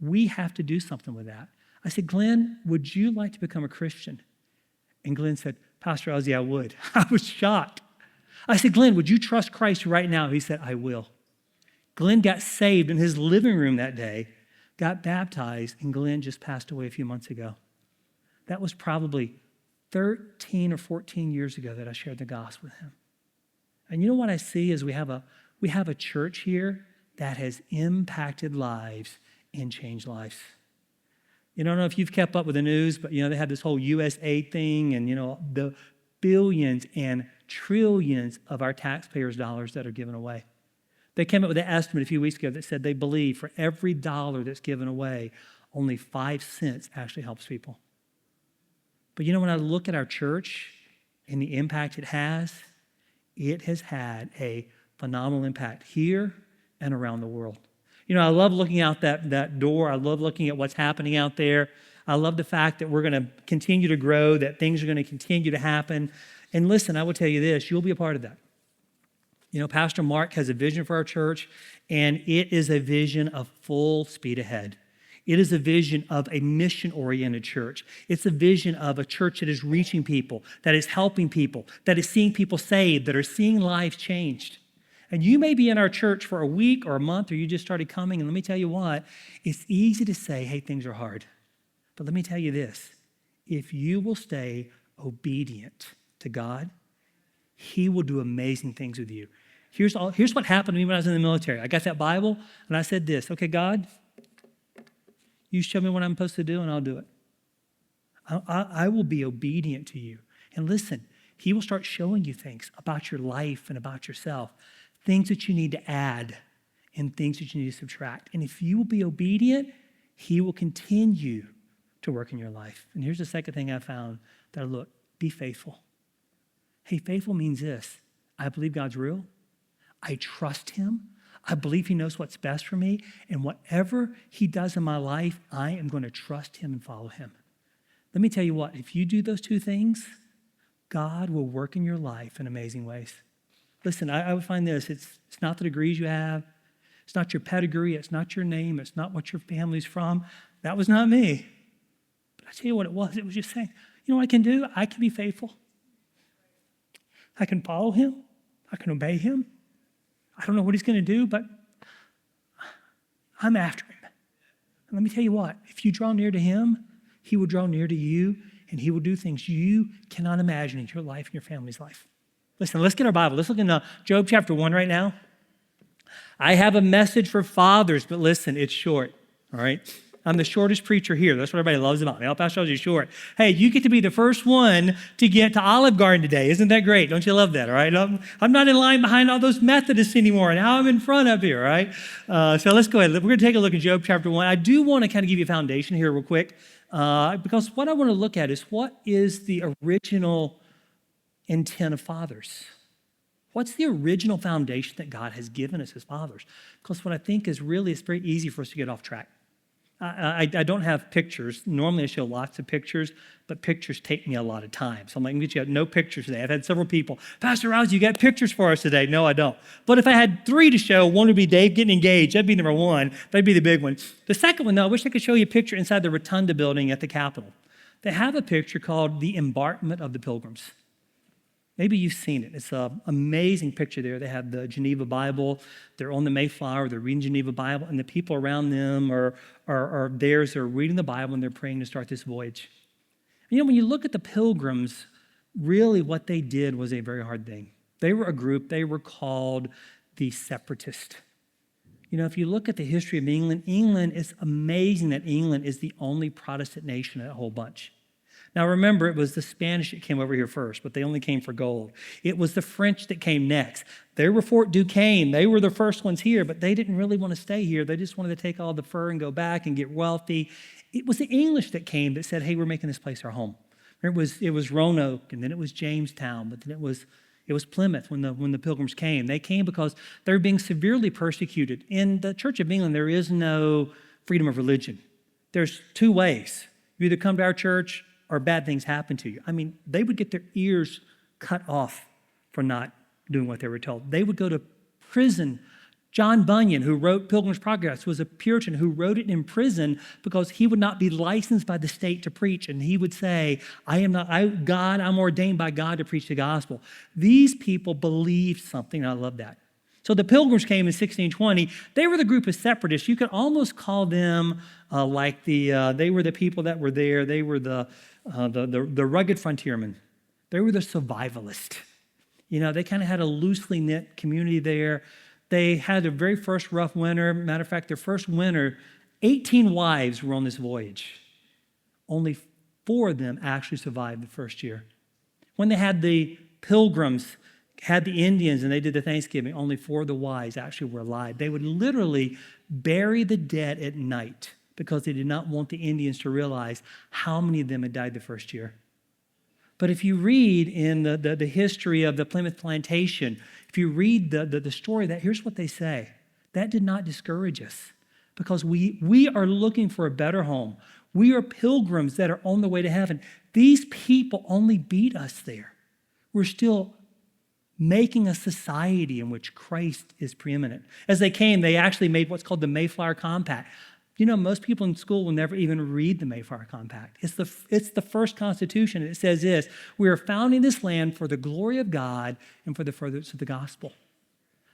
we have to do something with that. I said, Glenn, would you like to become a Christian? And Glenn said, Pastor Ozzie, I would. I was shocked. I said, Glenn, would you trust Christ right now? He said, I will. Glenn got saved in his living room that day, got baptized, and Glenn just passed away a few months ago. That was probably 13 or 14 years ago that I shared the gospel with him. And you know what I see is we have a church here that has impacted lives and changed lives. I don't know if you've kept up with the news, but they have this whole USAID thing, and the billions and trillions of our taxpayers' dollars that are given away. They came up with an estimate a few weeks ago that said they believe for every dollar that's given away, only 5 cents actually helps people. But when I look at our church and the impact it has had a phenomenal impact here and around the world. I love looking out that door. I love looking at what's happening out there. I love the fact that we're going to continue to grow, that things are going to continue to happen. And listen, I will tell you this, you'll be a part of that. Pastor Mark has a vision for our church, and it is a vision of full speed ahead. It is a vision of a mission-oriented church. It's a vision of a church that is reaching people, that is helping people, that is seeing people saved, that are seeing lives changed. And you may be in our church for a week or a month, or you just started coming, and let me tell you what, it's easy to say, hey, things are hard. But let me tell you this, if you will stay obedient to God, He will do amazing things with you. Here's what happened to me when I was in the military. I got that Bible, and I said this, okay, God, You show me what I'm supposed to do and I'll do it. I will be obedient to you. And listen, he will start showing you things about your life and about yourself, things that you need to add and things that you need to subtract. And if you will be obedient, he will continue to work in your life. And here's the second thing I found that look, be faithful. Hey, faithful means this. I believe God's real. I trust him. I believe he knows what's best for me. And whatever he does in my life, I am going to trust him and follow him. Let me tell you what, if you do those two things, God will work in your life in amazing ways. Listen, I would find this. It's not the degrees you have. It's not your pedigree. It's not your name. It's not what your family's from. That was not me. But I tell you what it was. It was just saying, you know what I can do? I can be faithful. I can follow him. I can obey him. I don't know what he's going to do, but I'm after him. And let me tell you what, if you draw near to him, he will draw near to you, and he will do things you cannot imagine in your life and your family's life. Listen, let's get our Bible. Let's look in Job chapter 1 right now. I have a message for fathers, but listen, it's short, all right? I'm the shortest preacher here. That's what everybody loves about me. Pastor tells you short. Hey, you get to be the first one to get to Olive Garden today. Isn't that great? Don't you love that, all right? I'm not in line behind all those Methodists anymore, and now I'm in front up here, all right? So let's go ahead. We're going to take a look at Job chapter 1. I do want to kind of give you a foundation here real quick, because what I want to look at is what is the original intent of fathers? What's the original foundation that God has given us as fathers? Because what I think is really, it's very easy for us to get off track. I don't have pictures. Normally I show lots of pictures, but pictures take me a lot of time. So I'm like, get you no pictures today. I've had several people, Pastor Rousey, you got pictures for us today? No, I don't. But if I had 3 to show, one would be Dave getting engaged. That'd be number 1. That'd be the big one. The second one, though, I wish I could show you a picture inside the Rotunda building at the Capitol. They have a picture called The Embarkment of the Pilgrims. Maybe you've seen it. It's an amazing picture there. They have the Geneva Bible. They're on the Mayflower. They're reading Geneva Bible, and the people around them are theirs. They're reading the Bible, and they're praying to start this voyage. You know, when you look at the Pilgrims, really what they did was a very hard thing. They were a group. They were called the Separatists. You know, if you look at the history of England, it's amazing that England is the only Protestant nation in that whole bunch. Now remember, it was the Spanish that came over here first, but they only came for gold. It was the French that came next. They were Fort Duquesne. They were the first ones here, but they didn't really want to stay here. They just wanted to take all the fur and go back and get wealthy. It was the English that came that said, hey, we're making this place our home. It was Roanoke, and then it was Jamestown, but then it was Plymouth when the Pilgrims came. They came because they were being severely persecuted. In the Church of England, there is no freedom of religion. There's 2 ways. You either come to our church or bad things happen to you. I mean, they would get their ears cut off for not doing what they were told. They would go to prison. John Bunyan, who wrote Pilgrim's Progress, was a Puritan who wrote it in prison because he would not be licensed by the state to preach. And he would say, I'm ordained by God to preach the gospel. These people believed something, and I love that. So the Pilgrims came in 1620. They were the group of separatists. You could almost call them they were the people that were there. They were the rugged frontiermen. They were the survivalists. You know, they kind of had a loosely knit community there. They had their very first rough winter. Matter of fact, their first winter, 18 wives were on this voyage. Only 4 of them actually survived the first year. When they had the Pilgrims, had the Indians, and they did the Thanksgiving, only 4 of the wives actually were alive. They would literally bury the dead at night because they did not want the Indians to realize how many of them had died the first year. But if you read in the history of the Plymouth Plantation, if you read the story, here's what they say. That did not discourage us because we are looking for a better home. We are pilgrims that are on the way to heaven. These people only beat us there. We're still making a society in which Christ is preeminent. As they came, they actually made what's called the Mayflower Compact. You know, most people in school will never even read the Mayflower Compact. It's the first constitution. It says this: we are founding this land for the glory of God and for the furtherance of the gospel.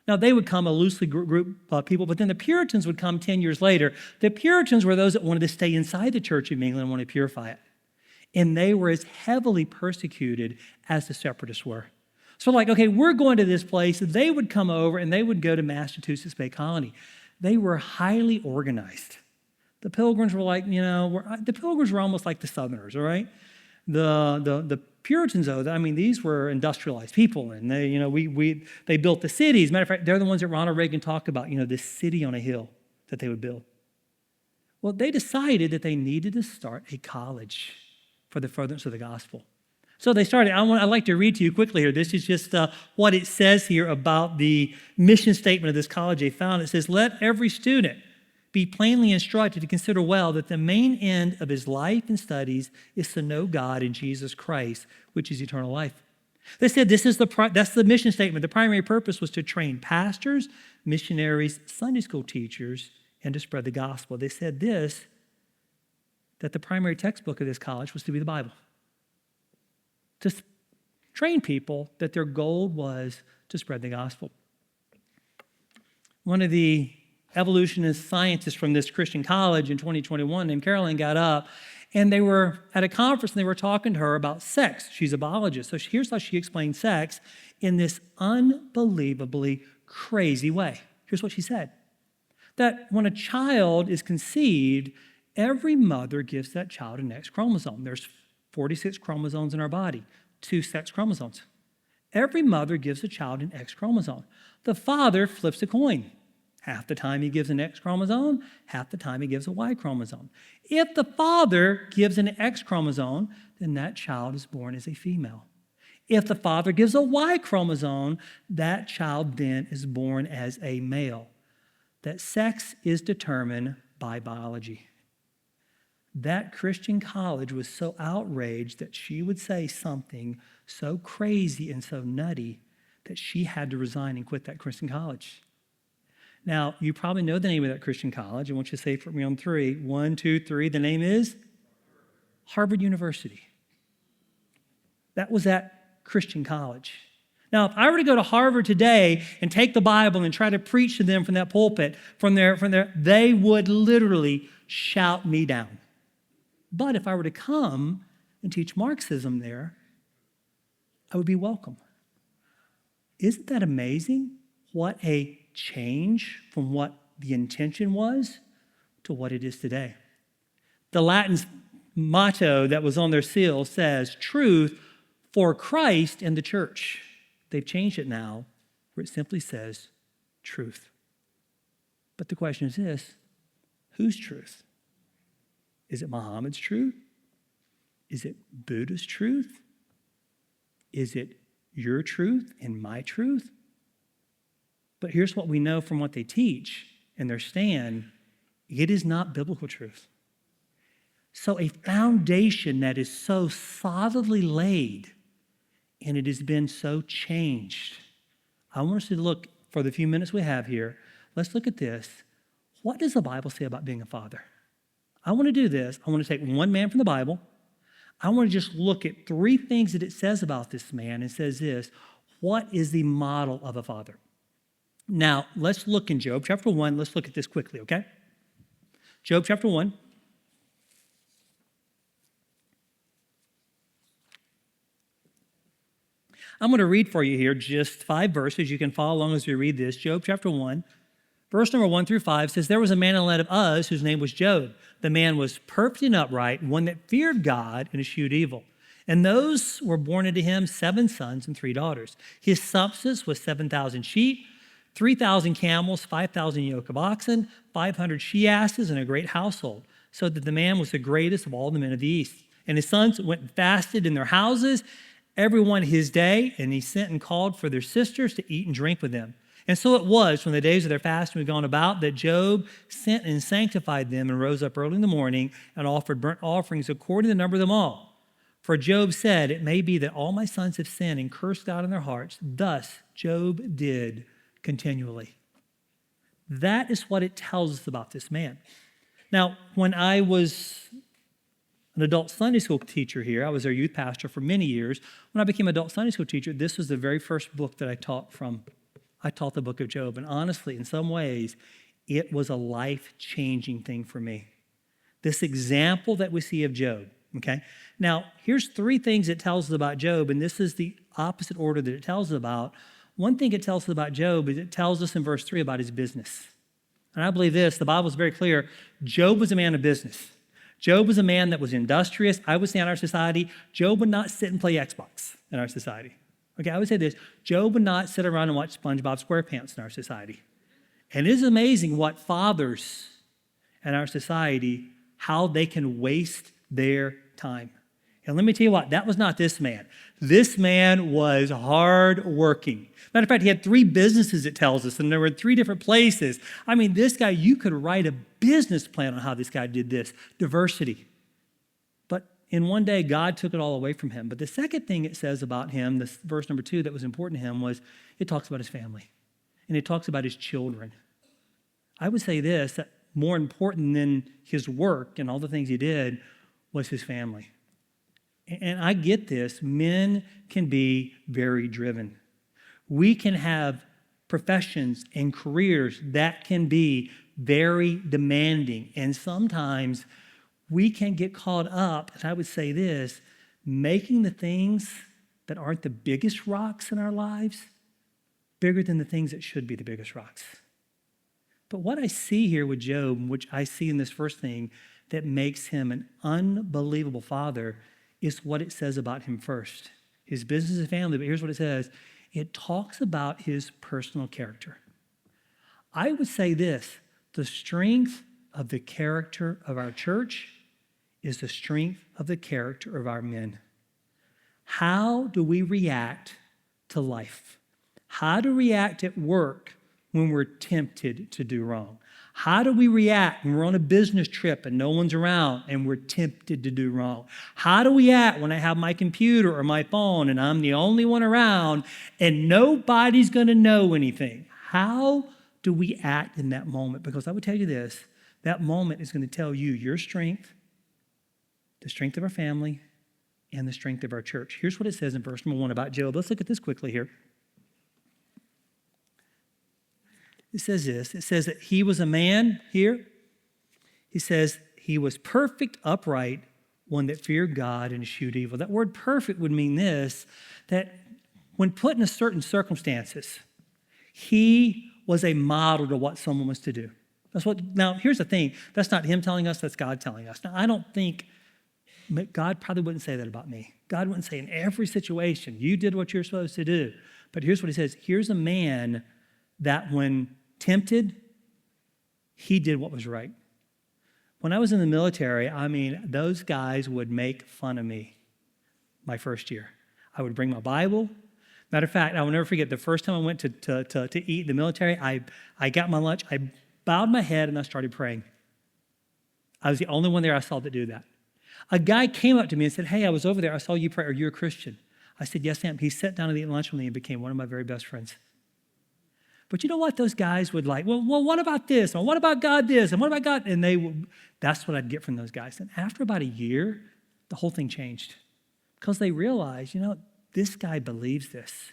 Now, they would come a loosely group of people, but then the Puritans would come 10 years later. The Puritans were those that wanted to stay inside the Church of England and wanted to purify it. And they were as heavily persecuted as the separatists were. So okay, we're going to this place. They would come over and they would go to Massachusetts Bay Colony. They were highly organized. The Pilgrims were like, the Pilgrims were almost like the Southerners, all right? The Puritans, though, I mean, these were industrialized people, and they built the cities. Matter of fact, they're the ones that Ronald Reagan talked about, this city on a hill that they would build. Well, they decided that they needed to start a college for the furtherance of the gospel. So they started. I'd like to read to you quickly here. This is just what it says here about the mission statement of this college they found. It says, "Let every student be plainly instructed to consider well that the main end of his life and studies is to know God and Jesus Christ, which is eternal life." They said that's the mission statement. The primary purpose was to train pastors, missionaries, Sunday school teachers, and to spread the gospel. They said that the primary textbook of this college was to be the Bible. To train people that their goal was to spread the gospel. One of the evolutionist scientists from this Christian college in 2021 named Carolyn got up, and they were at a conference and they were talking to her about sex. She's a biologist. So here's how she explained sex in this unbelievably crazy way. Here's what she said. That when a child is conceived, every mother gives that child an X chromosome. There's 46 chromosomes in our body, 2 sex chromosomes. Every mother gives a child an X chromosome. The father flips a coin. Half the time he gives an X chromosome, half the time he gives a Y chromosome. If the father gives an X chromosome, then that child is born as a female. If the father gives a Y chromosome, that child then is born as a male. That sex is determined by biology. That Christian college was so outraged that she would say something so crazy and so nutty that she had to resign and quit that Christian college. Now, you probably know the name of that Christian college. I want you to say it for me on 3. 1, 2, 3. The name is Harvard University. That was that Christian college. Now, if I were to go to Harvard today and take the Bible and try to preach to them from that pulpit, from there, they would literally shout me down. But if I were to come and teach Marxism there, I would be welcome. Isn't that amazing? What a change from what the intention was to what it is today. The Latin motto that was on their seal says, "Truth for Christ and the church." They've changed it now, where it simply says, "Truth." But the question is this: whose truth? Is it Muhammad's truth? Is it Buddha's truth? Is it your truth and my truth? But here's what we know from what they teach and their stand: it is not biblical truth. So a foundation that is so solidly laid and it has been so changed. I want us to look, for the few minutes we have here, let's look at this. What does the Bible say about being a father? I want to do this. I want to take one man from the Bible. I want to just look at 3 things that it says about this man. It says this: what is the model of a father? Now, let's look in Job chapter 1. Let's look at this quickly, okay? Job chapter 1. I'm going to read for you here just 5 verses. You can follow along as we read this. Job chapter 1, verse number 1 through 5 says, "There was a man in the land of Uz whose name was Job. The man was perfect and upright, one that feared God and eschewed evil. And those were born unto him 7 sons and 3 daughters. His substance was 7,000 sheep, 3,000 camels, 5,000 yoke of oxen, 500 she-asses, and a great household, so that the man was the greatest of all the men of the east. And his sons went and fasted in their houses, every one his day, and he sent and called for their sisters to eat and drink with them. And so it was, when the days of their fasting were gone about, that Job sent and sanctified them and rose up early in the morning and offered burnt offerings according to the number of them all. For Job said, it may be that all my sons have sinned and cursed God in their hearts. Thus Job did continually." That is what it tells us about this man. Now, when I was an adult Sunday school teacher here, I was their youth pastor for many years. When I became an adult Sunday school teacher, this was the very first book that I taught from. I taught the book of Job. And honestly, in some ways, it was a life-changing thing for me. This example that we see of Job, okay? Now, here's 3 things it tells us about Job, and this is the opposite order that it tells us about. One thing it tells us about Job is it tells us in verse 3 about his business. And I believe this, the Bible is very clear. Job was a man of business. Job was a man that was industrious. I would say in our society, Job would not sit and play Xbox in our society. Okay, I would say this, Job would not sit around and watch SpongeBob SquarePants in our society. And it is amazing what fathers in our society, how they can waste their time. And let me tell you what, that was not this man. This man was hardworking. Matter of fact, he had 3 businesses, it tells us, and there were 3 different places. I mean, this guy, you could write a business plan on how this guy did this. Diversity. But in one day, God took it all away from him. But the second thing it says about him, this verse number 2 that was important to him, was it talks about his family. And it talks about his children. I would say this, that more important than his work and all the things he did was his family. And I get this, men can be very driven. We can have professions and careers that can be very demanding. And sometimes we can get caught up, and I would say this, making the things that aren't the biggest rocks in our lives bigger than the things that should be the biggest rocks. But what I see here with Job, which I see in this first thing that makes him an unbelievable father, is what it says about him first. His business and family, but here's what it says. It talks about his personal character. I would say this, the strength of the character of our church is the strength of the character of our men. How do we react to life? How do we react at work when we're tempted to do wrong? How do we react when we're on a business trip and no one's around and we're tempted to do wrong? How do we act when I have my computer or my phone and I'm the only one around and nobody's going to know anything? How do we act in that moment? Because I would tell you this, that moment is going to tell you your strength, the strength of our family, and the strength of our church. Here's what it says in verse number 1 about Job. Let's look at this quickly here. It says this, it says that he was a man here. He says he was perfect, upright, one that feared God and eschewed evil. That word perfect would mean this, that when put in certain circumstances, he was a model to what someone was to do. Now, here's the thing. That's not him telling us, that's God telling us. Now, I don't think, God probably wouldn't say that about me. God wouldn't say in every situation, you did what you're supposed to do. But here's what he says. Here's a man that when tempted, he did what was right. When I was in the military, those guys would make fun of me my first year. I would bring my Bible. Matter of fact, I will never forget the first time I went to eat in the military, I got my lunch, I bowed my head and I started praying. I was the only one there I saw that do that. A guy came up to me and said, "Hey, I was over there, I saw you pray. Are you a Christian?" I said, "Yes, I am." He sat down and ate lunch with me and became one of my very best friends. But you know what? Those guys would well, what about this? Or what about God this? And what about God? And that's what I'd get from those guys. And after about a year, the whole thing changed. Because they realized, this guy believes this.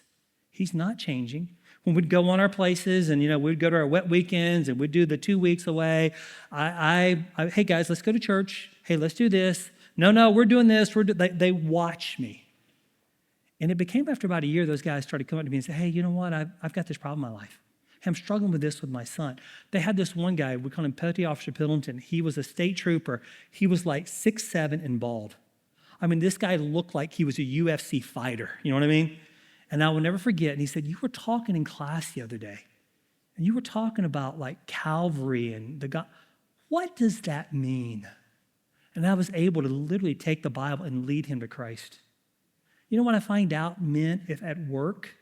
He's not changing. When we'd go on our places and, we'd go to our wet weekends and we'd do the 2 weeks away, hey guys, let's go to church. Hey, let's do this. No, we're doing this. They watch me. And it became after about a year, those guys started coming to me and say, "Hey, you know what? I've got this problem in my life. I'm struggling with this with my son." They had this one guy, we call him Petty Officer Piddleton. He was a state trooper. He was like 6'7" and bald. This guy looked like he was a UFC fighter. You know what I mean? And I will never forget. And he said, "You were talking in class the other day, and you were talking about like Calvary and the God. What does that mean?" And I was able to literally take the Bible and lead him to Christ. You know what I find out, men, if at work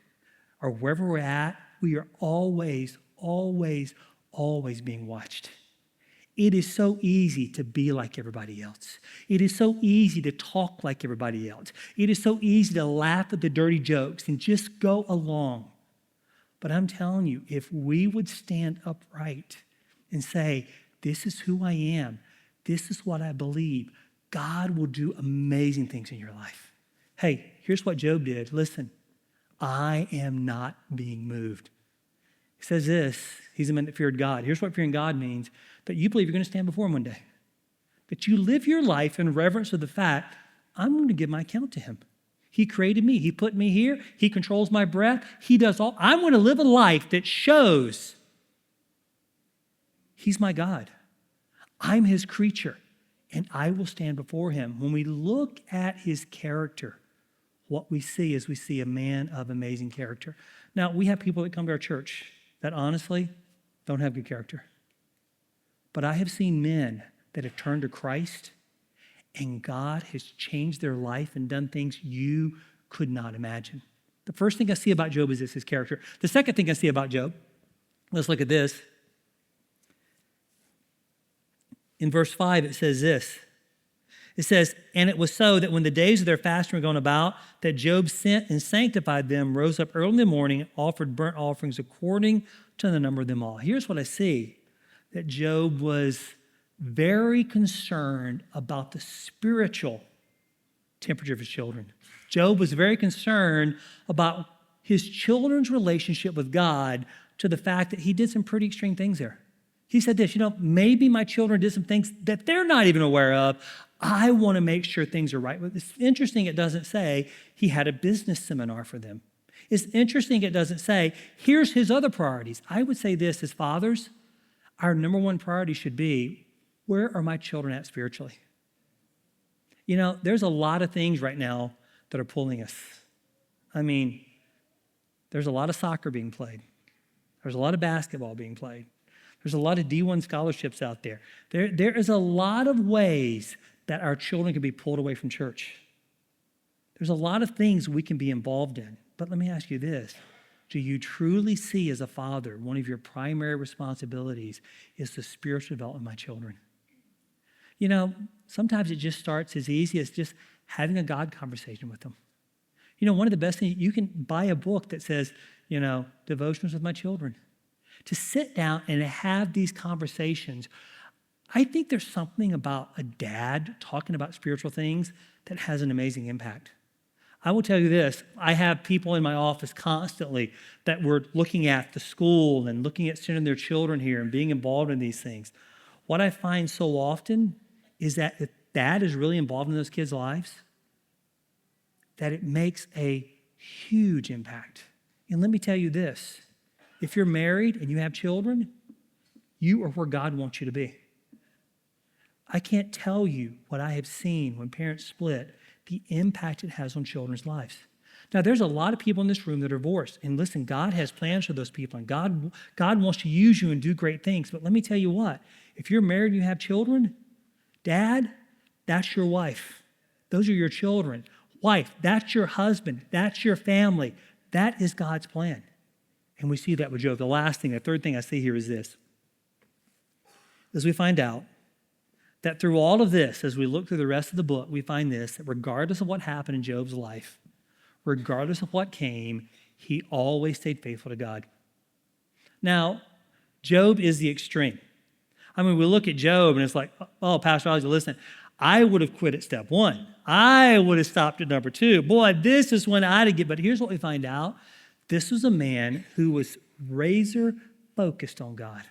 or wherever we're at, we are always, always, always being watched. It is so easy to be like everybody else. It is so easy to talk like everybody else. It is so easy to laugh at the dirty jokes and just go along. But I'm telling you, if we would stand upright and say, "This is who I am. This is what I believe," God will do amazing things in your life. Hey, here's what Job did. Listen, I am not being moved. He says this, he's a man that feared God. Here's what fearing God means, that you believe you're going to stand before him one day. That you live your life in reverence of the fact, I'm going to give my account to him. He created me. He put me here. He controls my breath. He does all. I'm going to live a life that shows He's my God. I'm his creature, and I will stand before him. When we look at his character, what we see is we see a man of amazing character. Now, we have people that come to our church that honestly don't have good character. But I have seen men that have turned to Christ, and God has changed their life and done things you could not imagine. The first thing I see about Job is this, his character. The second thing I see about Job, let's look at this. In verse 5, it says this. It says, and it was so that when the days of their fasting were going about, that Job sent and sanctified them, rose up early in the morning, and offered burnt offerings according to the number of them all. Here's what I see, that Job was very concerned about the spiritual temperature of his children. Job was very concerned about his children's relationship with God, to the fact that he did some pretty extreme things there. He said this, maybe my children did some things that they're not even aware of. I want to make sure things are right. It's interesting it doesn't say he had a business seminar for them. It's interesting it doesn't say, here's his other priorities. I would say this, as fathers, our number one priority should be, where are my children at spiritually? There's a lot of things right now that are pulling us. There's a lot of soccer being played. There's a lot of basketball being played. There's a lot of D1 scholarships out there. There is a lot of ways that our children can be pulled away from church. There's a lot of things we can be involved in. But let me ask you this. Do you truly see as a father, one of your primary responsibilities is the spiritual development of my children? Sometimes it just starts as easy as just having a God conversation with them. One of the best things, you can buy a book that says, devotions with my children. To sit down and have these conversations, I think there's something about a dad talking about spiritual things that has an amazing impact. I will tell you this, I have people in my office constantly that were looking at the school and looking at sending their children here and being involved in these things. What I find so often is that if dad is really involved in those kids' lives, that it makes a huge impact. And let me tell you this, if you're married and you have children, you are where God wants you to be. I can't tell you what I have seen when parents split, the impact it has on children's lives. Now, there's a lot of people in this room that are divorced. And listen, God has plans for those people. And God wants to use you and do great things. But let me tell you what, if you're married and you have children, dad, that's your wife. Those are your children. Wife, that's your husband. That's your family. That is God's plan. And we see that with Job. The third thing I see here is this. As we find out that through all of this, as we look through the rest of the book, we find this, that regardless of what happened in Job's life, regardless of what came, he always stayed faithful to God. Now, Job is the extreme. We look at Job and it's like, oh, Pastor Rousey, listen, I would have quit at step 1. I would have stopped at number 2. Boy, this is when I'd have get. But here's what we find out. This was a man who was razor focused on God,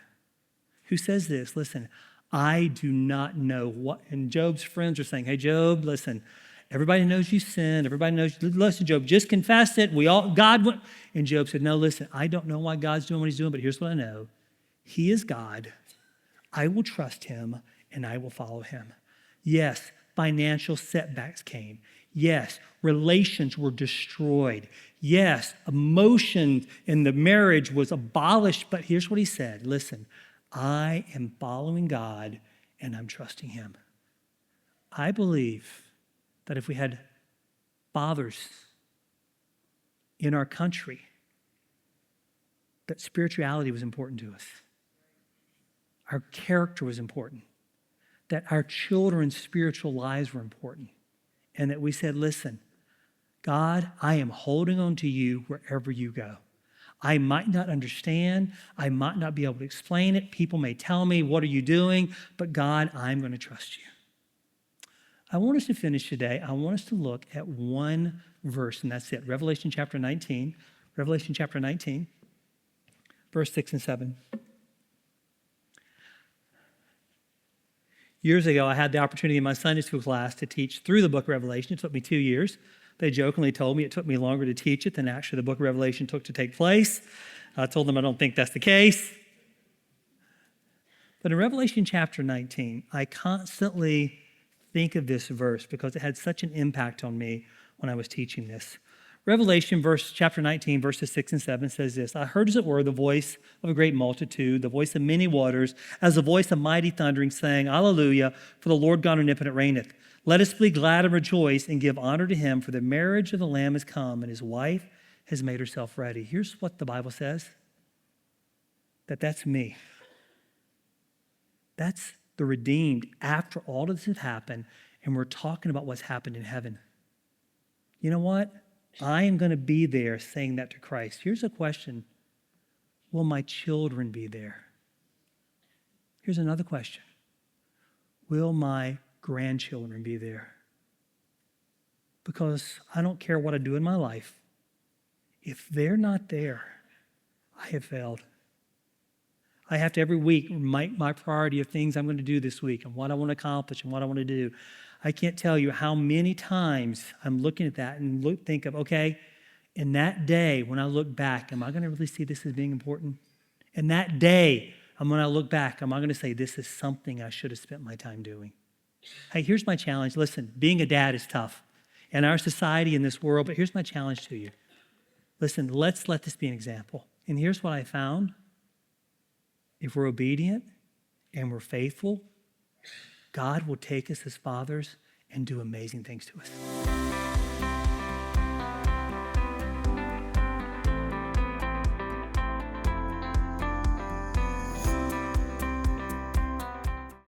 who says this, listen, I do not know what, and Job's friends are saying, hey, Job, listen, everybody knows you sinned. Everybody knows, listen, Job, just confess it. And Job said, no, listen, I don't know why God's doing what he's doing, but here's what I know. He is God. I will trust him and I will follow him. Yes, financial setbacks came. Yes, relations were destroyed. Yes, emotion in the marriage was abolished. But here's what he said. Listen, I am following God and I'm trusting him. I believe that if we had fathers in our country, that spirituality was important to us. Our character was important. That our children's spiritual lives were important. And that we said, listen, God, I am holding on to you wherever you go. I might not understand. I might not be able to explain it. People may tell me, what are you doing? But God, I'm going to trust you. I want us to finish today. I want us to look at one verse, and that's it. Revelation chapter 19, verse 6 and 7. Years ago, I had the opportunity in my Sunday school class to teach through the book of Revelation. It took me 2 years. They jokingly told me it took me longer to teach it than actually the book of Revelation took to take place. I told them I don't think that's the case. But in Revelation chapter 19, I constantly think of this verse because it had such an impact on me when I was teaching this. Revelation chapter 19, verses 6 and 7 says this: I heard, as it were, the voice of a great multitude, the voice of many waters, as the voice of mighty thundering, saying, Alleluia, for the Lord God omnipotent reigneth. Let us be glad and rejoice and give honor to him, for the marriage of the Lamb is come, and his wife has made herself ready. Here's what the Bible says: that's me. That's the redeemed after all of this has happened, and we're talking about what's happened in heaven. You know what? I am going to be there saying that to Christ. Here's a question: will my children be there? Here's another question: will my grandchildren be there? Because I don't care what I do in my life. If they're not there, I have failed. I have to every week make my priority of things I'm going to do this week and what I want to accomplish and what I want to do. I can't tell you how many times I'm looking at that and think of, okay, in that day when I look back, am I going to really see this as being important? In that day, when I look back, am I going to say this is something I should have spent my time doing? Hey, here's my challenge. Listen, being a dad is tough in our society, in this world, but here's my challenge to you. Listen, let's let this be an example. And here's what I found. If we're obedient and we're faithful, God will take us as fathers and do amazing things to us.